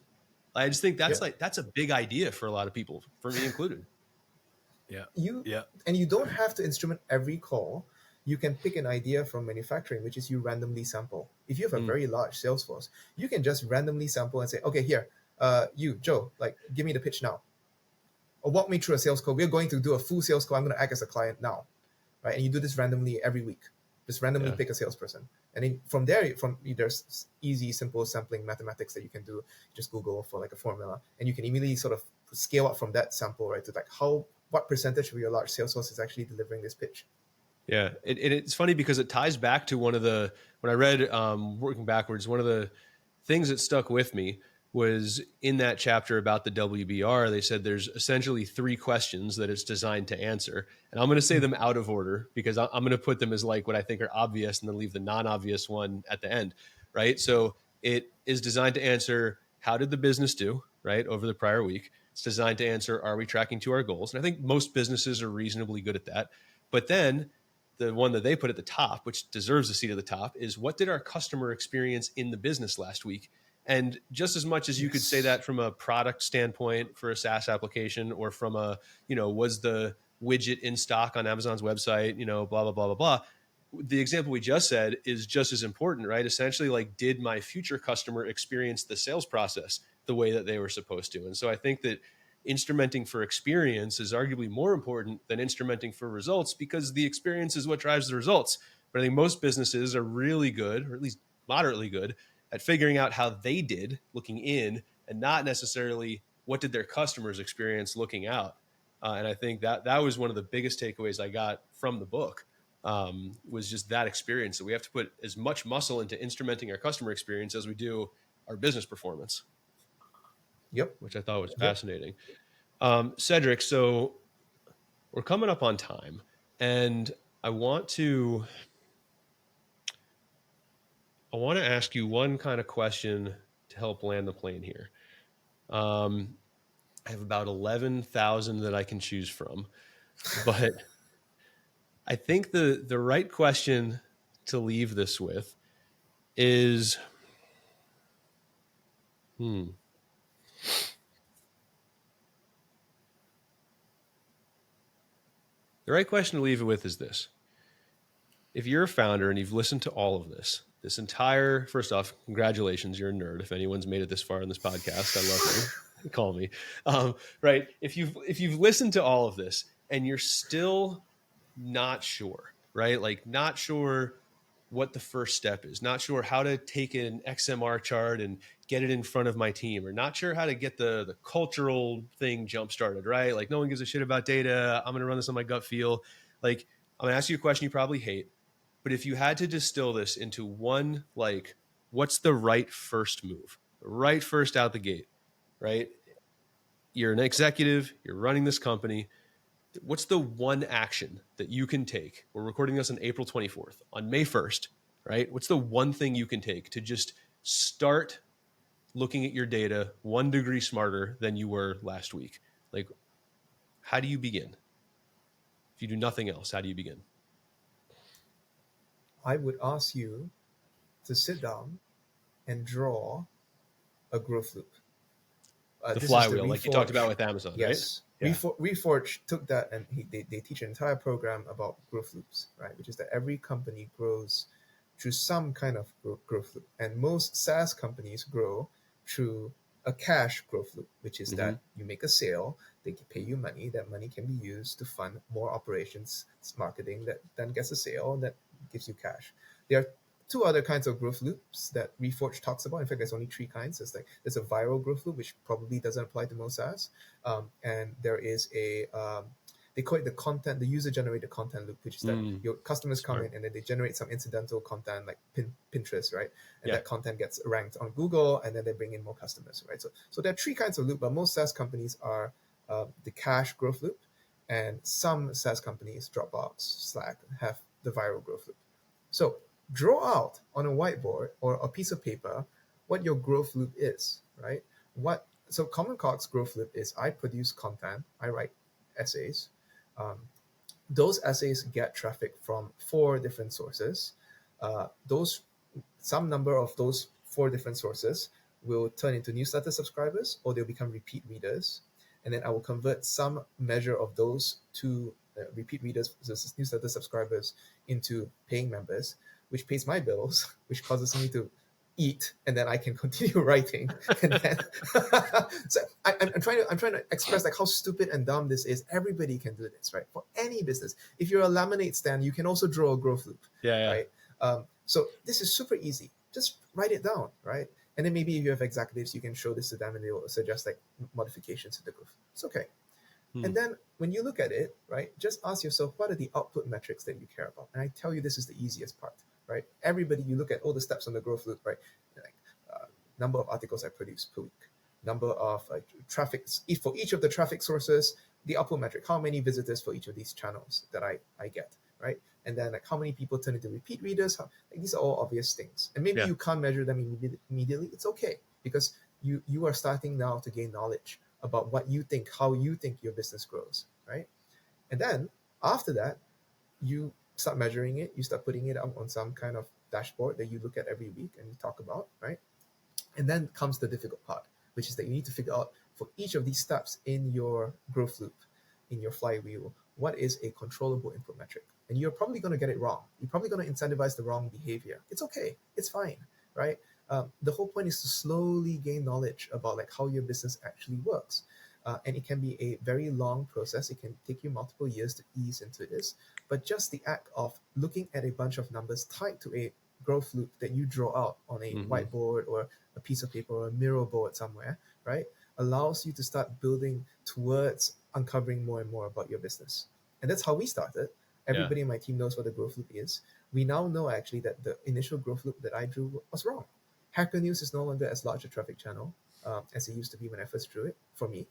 Speaker 1: I just think that's a big idea for a lot of people, for me included.
Speaker 3: And you don't have to instrument every call. You can pick an idea from manufacturing, which is you randomly sample. If you have a very large sales force, you can just randomly sample and say, okay, here, you, Joe, like, give me the pitch now. Or walk me through a sales call. We're going to do a full sales call. I'm going to act as a client now, right? And you do this randomly every week. Just randomly pick a salesperson. And then from there, there's easy, simple sampling mathematics that you can do. Just Google for like a formula. And you can immediately sort of scale up from that sample, right, to like what percentage of your large sales force is actually delivering this pitch.
Speaker 1: Yeah, it's funny because it ties back to when I read Working Backwards, one of the things that stuck with me was in that chapter about the WBR, they said there's essentially 3 questions that it's designed to answer. And I'm going to say them out of order because I'm going to put them as like what I think are obvious and then leave the non-obvious one at the end, right? So it is designed to answer, how did the business do, right, over the prior week? It's designed to answer, are we tracking to our goals? And I think most businesses are reasonably good at that. But then the one that they put at the top, which deserves a seat at the top, is what did our customer experience in the business last week? And just as much as you could say that from a product standpoint for a SaaS application, or from a, was the widget in stock on Amazon's website, blah, blah, blah, blah, blah. The example we just said is just as important, right? Essentially, like, did my future customer experience the sales process the way that they were supposed to? And so I think that instrumenting for experience is arguably more important than instrumenting for results, because the experience is what drives the results. But I think most businesses are really good, or at least moderately good, at figuring out how they did looking in, and not necessarily what did their customers experience looking out. And I think that was one of the biggest takeaways I got from the book, was just that experience, that we have to put as much muscle into instrumenting our customer experience as we do our business performance. Which I thought was fascinating. Cedric, so we're coming up on time, and I want to ask you one kind of question to help land the plane here. I have about 11,000 that I can choose from, but I think the right question to leave this with is, the right question to leave it with is this. If you're a founder and you've listened to all of this entire, first off, congratulations, you're a nerd. If anyone's made it this far in this podcast, I love you. call me. Right. If you've listened to all of this and you're still not sure, right? Like not sure what the first step is, not sure how to take an XMR chart and get it in front of my team, or not sure how to get the cultural thing jump started, right? Like no one gives a shit about data. I'm going to run this on my gut feel. Like I'm going to ask you a question you probably hate, but if you had to distill this into one, like, what's the right first move, right first out the gate, right? You're an executive, you're running this company. What's the one action that you can take? We're recording this on April 24th. On May 1st, right? What's the one thing you can take to just start looking at your data 1 degree smarter than you were last week? Like, how do you begin? If you do nothing else, how do you begin?
Speaker 3: I would ask you to sit down and draw a growth loop.
Speaker 1: The
Speaker 3: This is the
Speaker 1: flywheel, like you talked about
Speaker 3: Reforge.
Speaker 1: with Amazon, right?
Speaker 3: Yes.
Speaker 1: Yeah.
Speaker 3: Reforge took that and they teach an entire program about growth loops, right? Which is that every company grows through some kind of growth loop. And most SaaS companies grow through a cash growth loop, which is that you make a sale, they pay you money, that money can be used to fund more operations, marketing that then gets a sale that gives you cash. There are two other kinds of growth loops that Reforge talks about. In fact, there's only three kinds. There's a viral growth loop, which probably doesn't apply to most SaaS, and there is a they call it the user generated content loop, which is that your customers come in and then they generate some incidental content like Pinterest, right? And that content gets ranked on Google, and then they bring in more customers, right? So there are three kinds of loop, but most SaaS companies are the cash growth loop, and some SaaS companies, Dropbox, Slack, have the viral growth loop. So draw out on a whiteboard or a piece of paper what your growth loop is, right? So Common Cogs growth loop is I produce content, I write essays. Those essays get traffic from 4 different sources. Some number of those 4 different sources will turn into newsletter subscribers, or they'll become repeat readers. And then I will convert some measure of those 2 repeat readers versus newsletter subscribers into paying members, which pays my bills, which causes me to eat, and then I can continue writing. And then so I'm trying to express like how stupid and dumb this is. Everybody can do this, right? For any business. If you're a lemonade stand, you can also draw a growth loop. Right? So this is super easy. Just write it down, right? And then maybe if you have executives, you can show this to them and they will suggest like modifications to the growth. It's okay. And then when you look at it, right, just ask yourself, what are the output metrics that you care about? And I tell you, this is the easiest part, right? Everybody, you look at all the steps on the growth loop, right? Like number of articles I produce per week, number of traffic, for each of the traffic sources, the output metric, how many visitors for each of these channels that I get, right? And then like how many people turn into repeat readers. These are all obvious things. And maybe you can't measure them immediately. It's okay, because you are starting now to gain knowledge about what you think, how you think your business grows, right? And then after that, you start measuring it, you start putting it up on some kind of dashboard that you look at every week and you talk about, right? And then comes the difficult part, which is that you need to figure out for each of these steps in your growth loop, in your flywheel, what is a controllable input metric? And you're probably going to get it wrong. You're probably going to incentivize the wrong behavior. It's okay. It's fine, right? The whole point is to slowly gain knowledge about like how your business actually works. And it can be a very long process. It can take you multiple years to ease into this. But just the act of looking at a bunch of numbers tied to a growth loop that you draw out on a whiteboard or a piece of paper or a Miro board somewhere, right, allows you to start building towards uncovering more and more about your business. And that's how we started. Everybody in my team knows what the growth loop is. We now know actually that the initial growth loop that I drew was wrong. Hacker News is no longer as large a traffic channel as it used to be when I first drew it for me.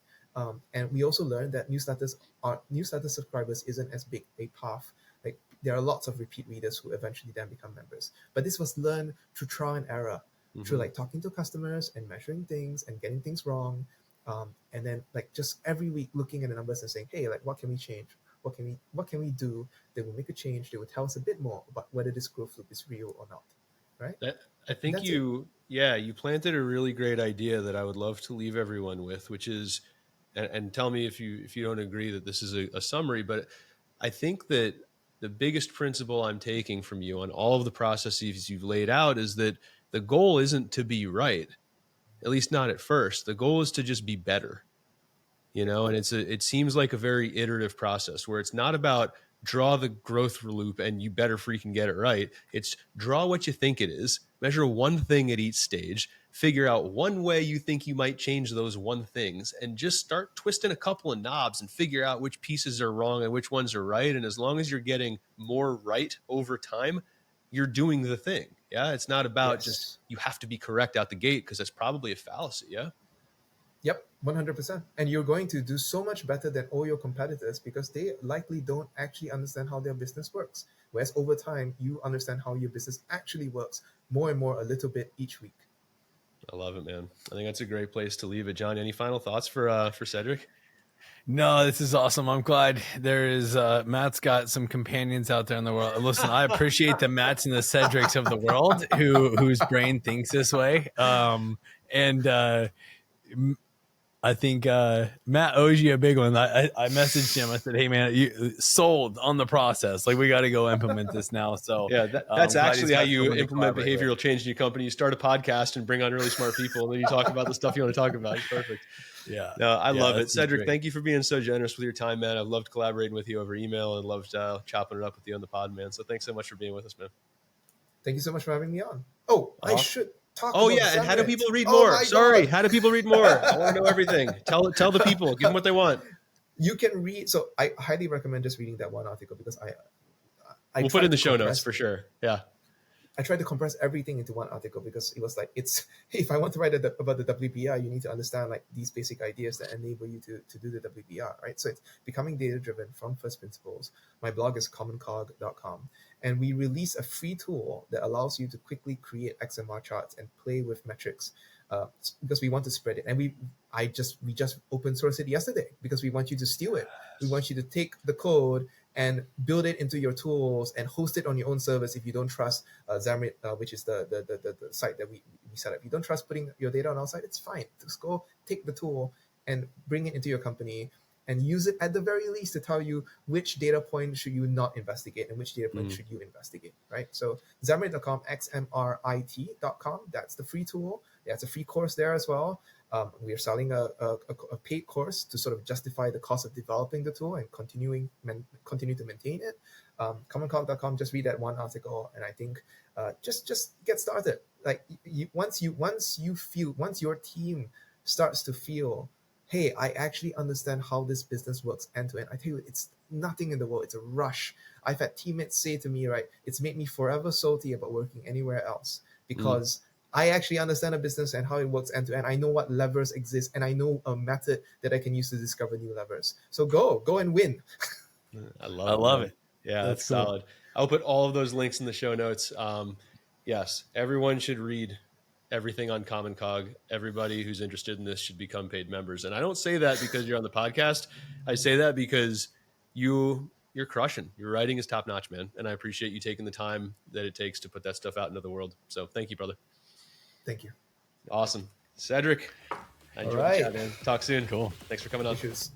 Speaker 3: And we also learned that newsletter subscribers isn't as big a path. Like there are lots of repeat readers who eventually then become members. But this was learned through trial and error, through like talking to customers and measuring things and getting things wrong. And then like just every week looking at the numbers and saying, hey, like what can we change? What can we do that will make a change that will tell us a bit more about whether this growth loop is real or not, right?
Speaker 1: I think you planted a really great idea that I would love to leave everyone with, which is, and tell me if you don't agree that this is a summary, but I think that the biggest principle I'm taking from you on all of the processes you've laid out is that the goal isn't to be right. at least not at first. The goal is to just be better, you know, and it seems like a very iterative process where it's not about draw the growth loop and you better freaking get it right. It's draw what you think it is, measure one thing at each stage, figure out one way you think you might change those one things, and just start twisting a couple of knobs and figure out which pieces are wrong and which ones are right. And as long as you're getting more right over time, you're doing the thing. Yeah. It's not about just, you have to be correct out the gate, because that's probably a fallacy. Yeah.
Speaker 3: Yep, 100%. And you're going to do so much better than all your competitors because they likely don't actually understand how their business works. Whereas over time, you understand how your business actually works more and more, a little bit each week.
Speaker 1: I love it, man. I think that's a great place to leave it. John, any final thoughts for Cedric?
Speaker 2: No, this is awesome. I'm glad there is Matt's got some companions out there in the world. Listen, I appreciate the Matts and the Cedrics of the world whose brain thinks this way. I think Matt owes you a big one. I messaged him. I said, "Hey man, you sold on the process. Like we got to go implement this now." So
Speaker 1: yeah, that's actually how you implement behavioral change in your company. You start a podcast and bring on really smart people, and then you talk about the stuff you want to talk about. It's perfect.
Speaker 2: Yeah,
Speaker 1: no, I love it, Cedric.
Speaker 2: Great.
Speaker 1: Thank you for being so generous with your time, man. I've loved collaborating with you over email and loved chopping it up with you on the pod, man. So thanks so much for being with us, man.
Speaker 3: Thank you so much for having me on. Oh, I should talk.
Speaker 1: Oh yeah, and how do people read more? Sorry, how do people read more? I want to know everything. Tell the people. Give them what they want.
Speaker 3: You can read. So I highly recommend just reading that one article because
Speaker 1: we'll put it in the show notes for sure. Yeah.
Speaker 3: I tried to compress everything into one article because it was like, if I want to write about the WBR, you need to understand like these basic ideas that enable you to do the WBR, right? So it's becoming data driven from first principles. My blog is commoncog.com. And we release a free tool that allows you to quickly create XMR charts and play with metrics because we want to spread it. And we just open sourced it yesterday because we want you to steal it. We want you to take the code and build it into your tools and host it on your own servers if you don't trust Xamarin, which is the site that we set up. If you don't trust putting your data on our site, it's fine. Just go take the tool and bring it into your company and use it at the very least to tell you which data point should you not investigate and which data point should you investigate, right? So Xamarin.com, xmrit.com, that's the free tool. That's a free course there as well. We are selling a paid course to sort of justify the cost of developing the tool and continue to maintain it. Commoncog.com, just read that one article, and I think just get started. Like once your team starts to feel, hey, I actually understand how this business works end to end. I tell you, it's nothing in the world. It's a rush. I've had teammates say to me, right, it's made me forever salty about working anywhere else because I actually understand a business and how it works end to end. I know what levers exist, and I know a method that I can use to discover new levers. So go and win.
Speaker 1: I love it. Yeah, that's cool. Solid. I'll put all of those links in the show notes. Yes, everyone should read everything on Common Cog. Everybody who's interested in this should become paid members. And I don't say that because you're on the podcast. I say that because you're crushing. Your writing is top notch, man. And I appreciate you taking the time that it takes to put that stuff out into the world. So thank you, brother.
Speaker 3: Thank you.
Speaker 1: Awesome. Cedric, I enjoyed the chat, man. Talk soon.
Speaker 2: Cool.
Speaker 1: Thanks for coming on.
Speaker 3: Cheers.